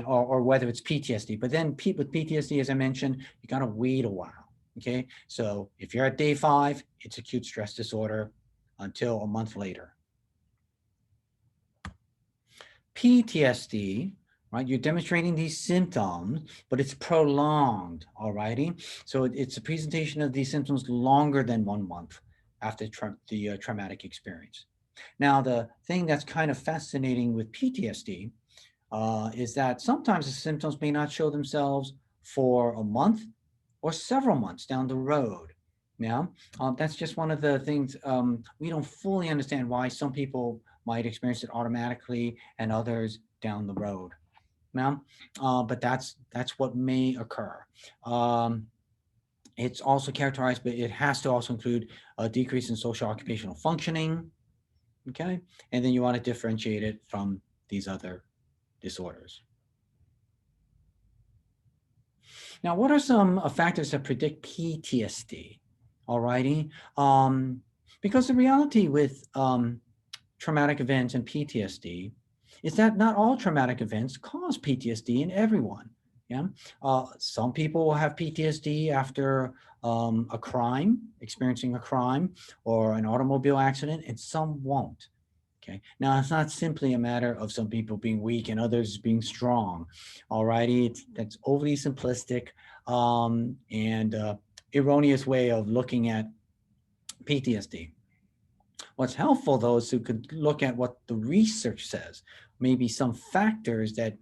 or whether it's PTSD. But then with PTSD, as I mentioned, you got to wait a while. Okay, so if you're at day 5, it's acute stress disorder until a month later. PTSD, right? You're demonstrating these symptoms, but it's prolonged, alrighty? So it's a presentation of these symptoms longer than 1 month after the traumatic experience. Now, the thing that's kind of fascinating with PTSD is that sometimes the symptoms may not show themselves for a month or several months down the road. Now, that's just one of the things we don't fully understand why some people might experience it automatically and others down the road. Now, but that's what may occur. Um, it's also characterized, but it has to also include a decrease in social occupational functioning. Okay, and then you want to differentiate it from these other disorders. Now, what are some factors that predict PTSD? Alrighty, because the reality with traumatic events and PTSD is that not all traumatic events cause PTSD in everyone. Yeah, some people will have PTSD after a crime, experiencing a crime or an automobile accident, and some won't. Okay. Now it's not simply a matter of some people being weak and others being strong. Alrighty, that's overly simplistic and erroneous way of looking at PTSD. What's helpful though is to could look at what the research says, maybe some factors that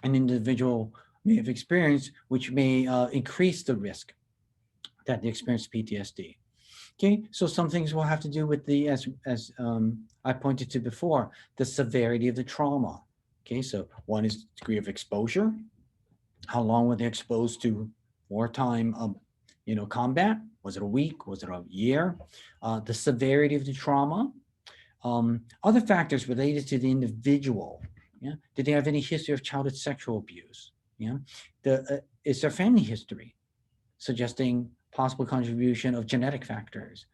an individual may have experienced, which may increase the risk that they experience PTSD. Okay, so some things will have to do with the, as I pointed to before, the severity of the trauma. Okay, so one is degree of exposure. How long were they exposed to wartime, combat? Was it a week? Was it a year? The severity of the trauma. Other factors related to the individual. Yeah, did they have any history of childhood sexual abuse? Yeah, is there family history suggesting possible contribution of genetic factors?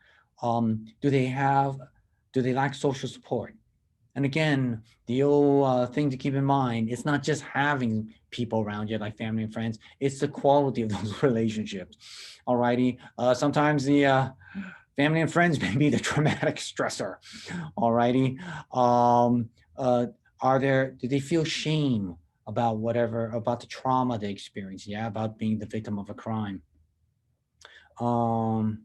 Do they have, do they lack social support? And again, the old thing to keep in mind, it's not just having people around you like family and friends, it's the quality of those relationships. Alrighty. Sometimes the family and friends may be the traumatic stressor. Alrighty. Um, uh, do they feel shame about whatever, about the trauma they experience? Yeah, about being the victim of a crime. Um,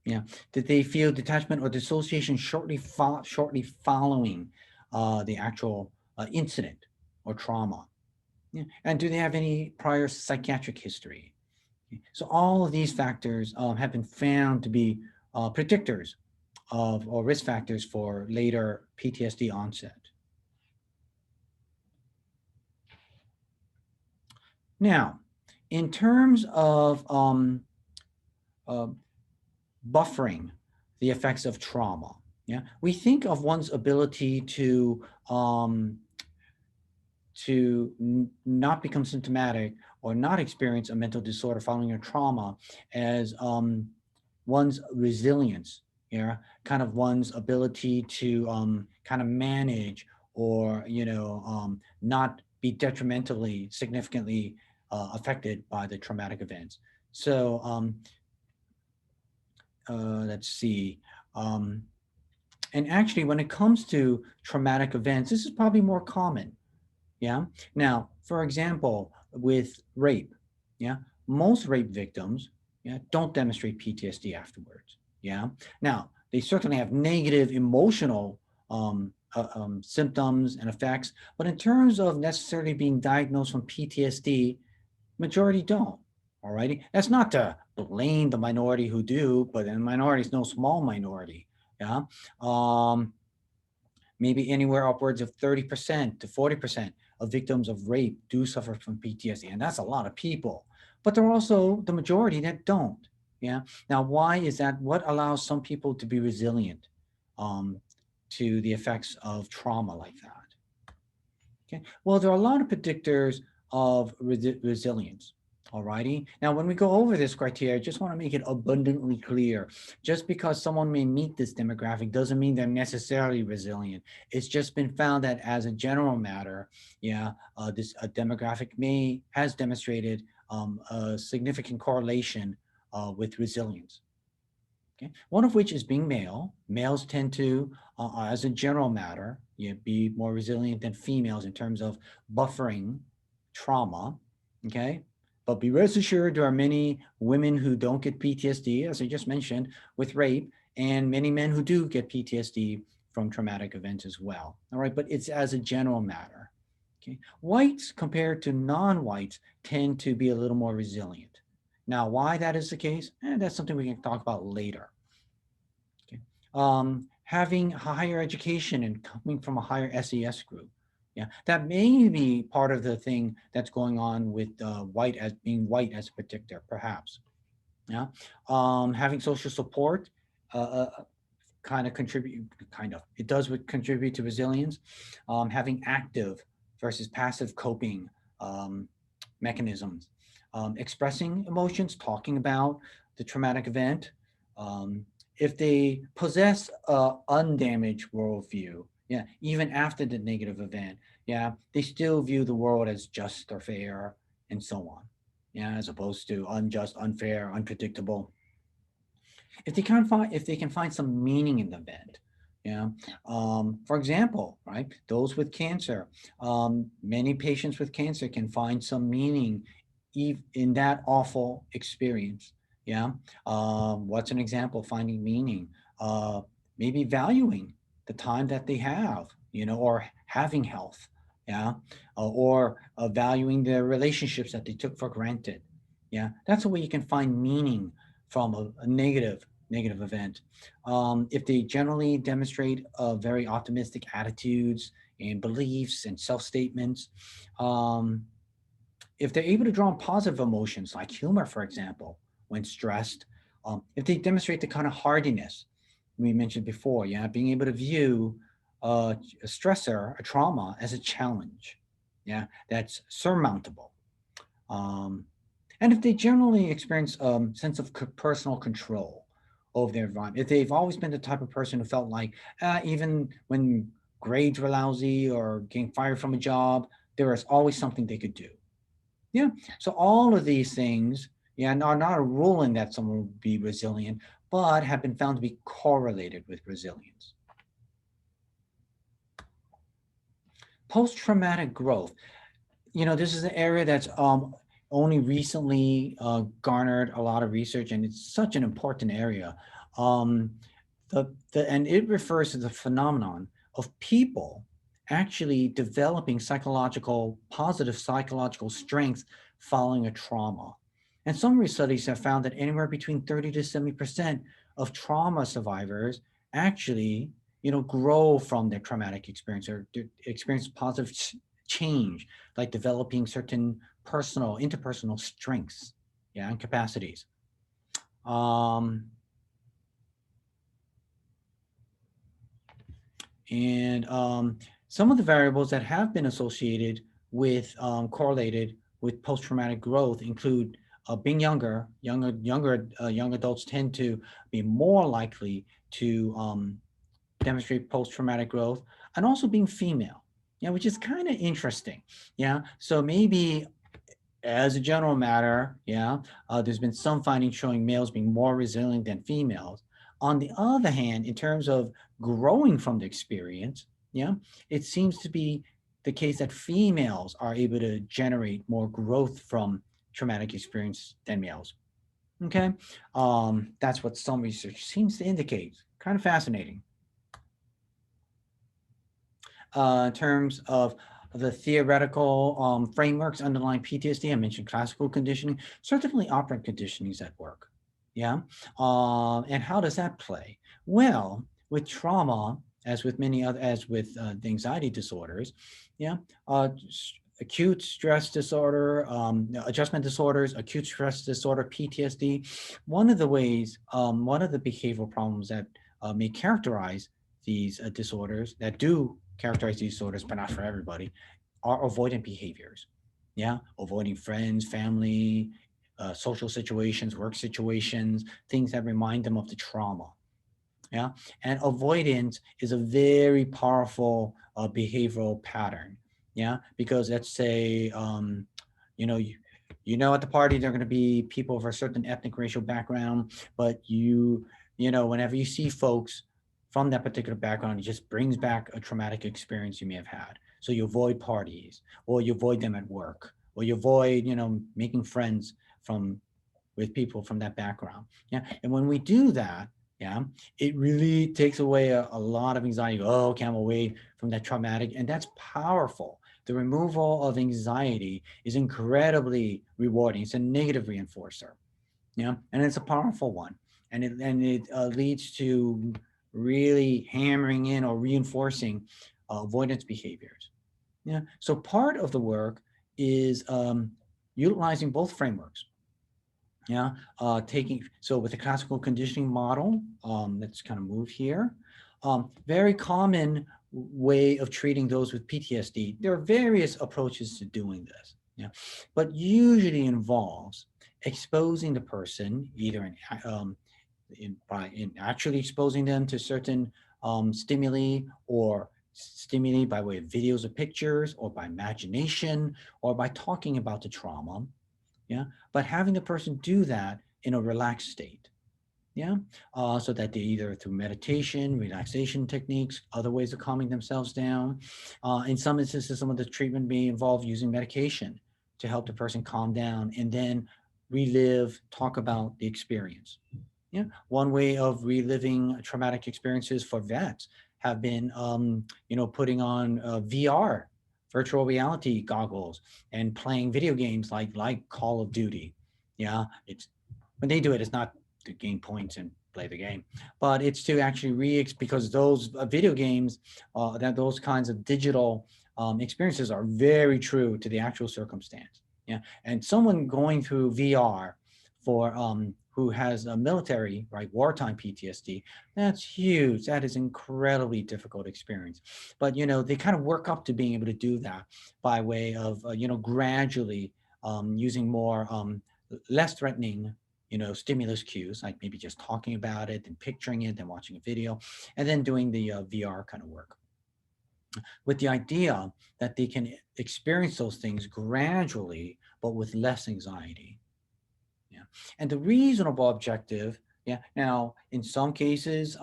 yeah. Did they feel detachment or dissociation shortly following the actual incident or trauma? Yeah. And do they have any prior psychiatric history? So all of these factors have been found to be predictors of or risk factors for later PTSD onset. Now, in terms of uh, buffering the effects of trauma. Yeah, we think of one's ability um, to not become symptomatic or not experience a mental disorder following a trauma as one's resilience. Yeah, kind of one's ability to kind of manage or not be detrimentally significantly affected by the traumatic events. So let's see. Um, and actually, when it comes to traumatic events, this is probably more common. Yeah. Now, for example, with rape, yeah, most rape victims, yeah, don't demonstrate PTSD afterwards. Yeah. Now, they certainly have negative emotional symptoms and effects, but in terms of necessarily being diagnosed from PTSD, majority don't. All righty. That's not to blame the minority who do, but the minority is no small minority. Yeah. Um, Maybe anywhere upwards of 30% to 40% of victims of rape do suffer from PTSD. And that's a lot of people. But there are also the majority that don't. Yeah. Now, why is that? What allows some people to be resilient um, to the effects of trauma like that? Okay. Well, there are a lot of predictors of resilience. Alrighty. Now, when we go over this criteria, I just want to make it abundantly clear. Just because someone may meet this demographic doesn't mean they're necessarily resilient. It's just been found that as a general matter, yeah, this demographic has demonstrated a significant correlation with resilience. Okay. One of which is being male. Males tend to, as a general matter, be more resilient than females in terms of buffering trauma. Okay. But be rest assured, there are many women who don't get PTSD, as I just mentioned, with rape, and many men who do get PTSD from traumatic events as well. All right. But it's as a general matter. Okay. Whites compared to non-whites tend to be a little more resilient. Now, why that is the case, that's something we can talk about later. Okay. Having higher education and coming from a higher SES group. Yeah, that may be part of the thing that's going on with white as being white as a predictor, perhaps. Yeah, having social support kind of contribute, kind of, it does contribute to resilience. Having active versus passive coping um, mechanisms, expressing emotions, talking about the traumatic event. Um, if they possess a undamaged worldview, yeah, even after the negative event, yeah, they still view the world as just or fair and so on. Yeah, as opposed to unjust, unfair, unpredictable. If they can find some meaning in the event, Yeah. For example, right, those with cancer, many patients with cancer can find some meaning in that awful experience. Yeah. What's an example of finding meaning? Uh, Maybe valuing the time that they have, or having health. Yeah. Or valuing the relationships that they took for granted. Yeah. That's a way you can find meaning from a negative event. If they generally demonstrate very optimistic attitudes and beliefs and self-statements, um, if they're able to draw on positive emotions like humor, for example, when stressed, if they demonstrate the kind of hardiness we mentioned before, yeah, being able to view a stressor, a trauma, as a challenge, yeah, that's surmountable. Um, and if they generally experience a sense of personal control over their environment, if they've always been the type of person who felt like, even when grades were lousy or getting fired from a job, there was always something they could do. Yeah. So all of these things, yeah, are not a ruling that someone will be resilient, but have been found to be correlated with resilience. Post traumatic growth. This is an area that's only recently garnered a lot of research, and it's such an important area. Um, and it refers to the phenomenon of people actually developing positive psychological strength following a trauma. And some studies have found that anywhere between 30 to 70% of trauma survivors actually, grow from their traumatic experience or experience positive change, like developing certain interpersonal strengths, yeah, and capacities. Um, and some of the variables that have been associated with correlated with post-traumatic growth include being young adults tend to be more likely to demonstrate post-traumatic growth, and also being female, yeah, which is kind of interesting. Yeah, so maybe as a general matter, yeah, there's been some findings showing males being more resilient than females. On the other hand, in terms of growing from the experience, yeah, it seems to be the case that females are able to generate more growth from traumatic experience than males. Okay, that's what some research seems to indicate. Kind of fascinating. In terms of the theoretical frameworks underlying PTSD. I mentioned classical conditioning, certainly operant conditioning is at work. Yeah. And how does that play? Well, with trauma, as with the anxiety disorders, yeah, acute stress disorder, adjustment disorders, acute stress disorder, PTSD. One of the behavioral problems that may characterize these disorders that do characterize these disorders, but not for everybody, are avoidant behaviors. Yeah, avoiding friends, family, social situations, work situations, things that remind them of the trauma. Yeah, and avoidance is a very powerful behavioral pattern. Yeah, because let's say, you know, you, at the party there are going to be people of a certain ethnic racial background, but whenever you see folks from that particular background, it just brings back a traumatic experience you may have had. So you avoid parties, or you avoid them at work, or you avoid, making friends from with people from that background. Yeah. And when we do that, yeah, it really takes away a lot of anxiety. Oh, okay, I'm away from that traumatic. And that's powerful. The removal of anxiety is incredibly rewarding. It's a negative reinforcer. Yeah. And it's a powerful one. And it leads to really hammering in or reinforcing avoidance behaviors. Yeah. So part of the work is utilizing both frameworks. Yeah, taking so with the classical conditioning model, let's kind of move here. Very common way of treating those with PTSD. There are various approaches to doing this. Yeah, but usually involves exposing the person either in actually exposing them to certain stimuli, or stimuli by way of videos or pictures, or by imagination, or by talking about the trauma. Yeah, but having the person do that in a relaxed state. Yeah. So that they either through meditation, relaxation techniques, other ways of calming themselves down. In some instances, some of the treatment may involve using medication to help the person calm down and then relive, talk about the experience. Yeah. One way of reliving traumatic experiences for vets have been, putting on VR, virtual reality goggles, and playing video games like Call of Duty. Yeah, it's when they do it, it's not to gain points and play the game, but it's to actually because those video games, that those kinds of digital experiences are very true to the actual circumstance. Yeah, and someone going through VR for who has a military, right, wartime PTSD, that's huge. That is incredibly difficult experience. But they kind of work up to being able to do that by way of gradually using more less threatening stimulus cues, like maybe just talking about it and picturing it and watching a video, and then doing the VR kind of work with the idea that they can experience those things gradually, but with less anxiety. Yeah. And the reasonable objective, yeah. Now, in some cases,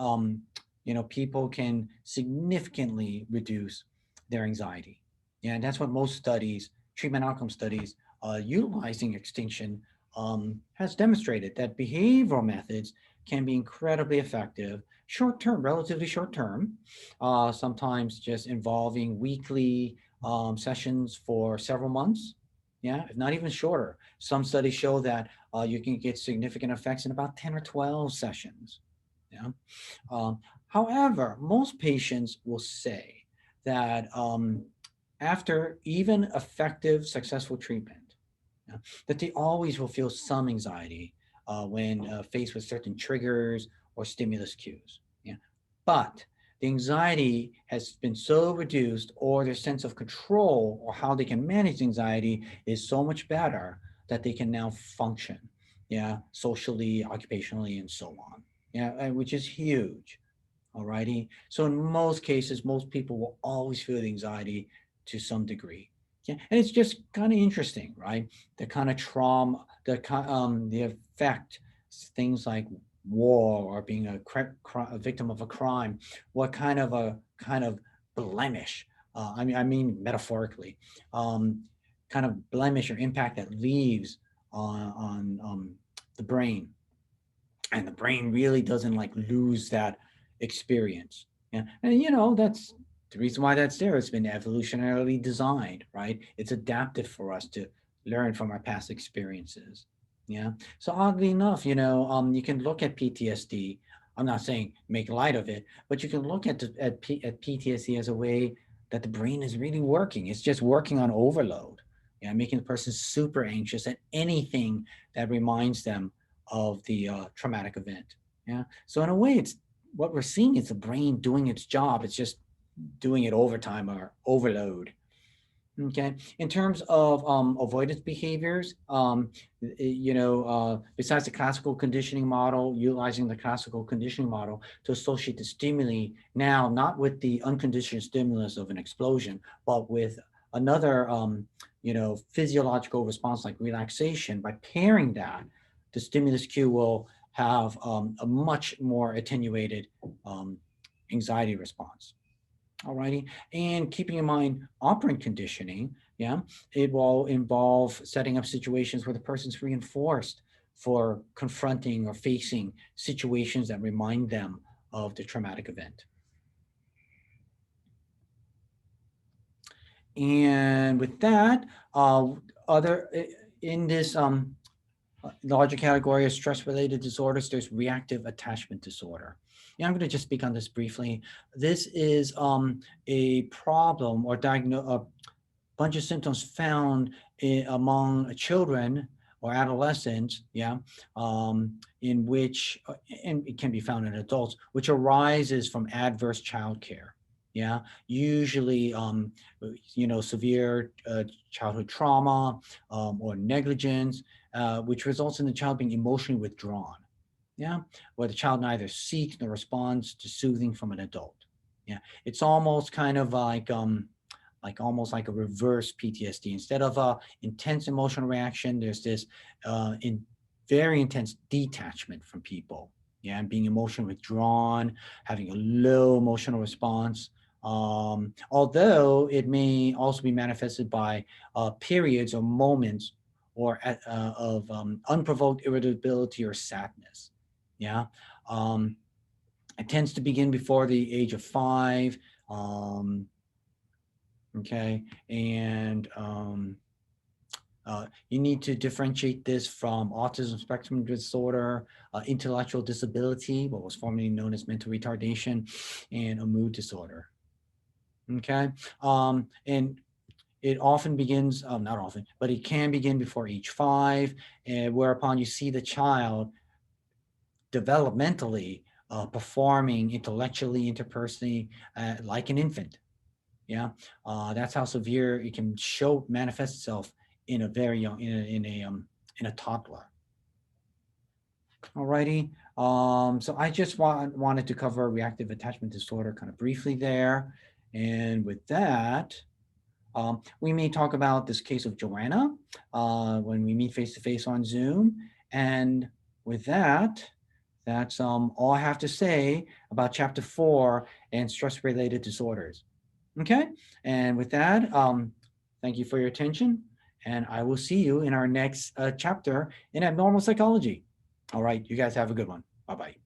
people can significantly reduce their anxiety. Yeah. And that's what most studies, treatment outcome studies, utilizing extinction, has demonstrated that behavioral methods can be incredibly effective, short term, relatively short term, sometimes just involving weekly sessions for several months. Yeah, if not even shorter. Some studies show that you can get significant effects in about 10 or 12 sessions. Yeah. Um, However, most patients will say that after even effective, successful treatment, yeah, that they always will feel some anxiety when faced with certain triggers or stimulus cues. Yeah. But the anxiety has been so reduced, or their sense of control or how they can manage anxiety is so much better that they can now function, yeah, socially, occupationally, and so on. Yeah, which is huge. Alrighty. So in most cases, most people will always feel the anxiety to some degree. Yeah, and it's just kind of interesting, right? The kind of trauma, the effect, things like war or being a victim of a crime, what kind of blemish? I mean metaphorically, um, kind of blemish or impact that leaves on the brain, and the brain really doesn't like lose that experience. Yeah, and that's the reason why that's there. It's been evolutionarily designed, right? It's adaptive for us to learn from our past experiences. Yeah. So oddly enough, you can look at PTSD. I'm not saying make light of it, but you can look at PTSD as a way that the brain is really working. It's just working on overload. Yeah, making the person super anxious at anything that reminds them of the traumatic event. Yeah. So in a way, it's what we're seeing is the brain doing its job. It's just doing it overtime or overload. Okay. In terms of avoidance behaviors, besides the classical conditioning model, utilizing the classical conditioning model to associate the stimuli now not with the unconditioned stimulus of an explosion, but with another, physiological response like relaxation. By pairing that, the stimulus cue will have a much more attenuated um, anxiety response. Alrighty. And keeping in mind operant conditioning, yeah, it will involve setting up situations where the person's reinforced for confronting or facing situations that remind them of the traumatic event. And with that, other in this larger category of stress related disorders, there's reactive attachment disorder. Yeah, I'm going to just speak on this briefly. This is a problem or a bunch of symptoms found among children or adolescents, yeah, in which, and it can be found in adults, which arises from adverse childcare. Yeah, usually, severe childhood trauma or negligence, which results in the child being emotionally withdrawn. Yeah, where the child neither seeks nor responds to soothing from an adult. Yeah, it's almost kind of like almost like a reverse PTSD. Instead of a intense emotional reaction, there's this in very intense detachment from people. Yeah, and being emotionally withdrawn, having a low emotional response. Although it may also be manifested by periods or moments of unprovoked irritability or sadness. Yeah. Um, it tends to begin before the age of 5. Um, okay. And you need to differentiate this from autism spectrum disorder, intellectual disability, what was formerly known as mental retardation, and a mood disorder. Okay. And it often begins, not often, but it can begin before age 5, whereupon you see the child developmentally performing intellectually, interpersonally, like an infant. Yeah, that's how severe it can manifest itself in a very young, in a toddler. Alrighty. So I just wanted to cover reactive attachment disorder kind of briefly there, and with that, we may talk about this case of Joanna when we meet face to face on Zoom. And with that, that's all I have to say about Chapter 4 and stress related disorders. Okay. And with that, thank you for your attention. And I will see you in our next chapter in abnormal psychology. All right. You guys have a good one. Bye bye.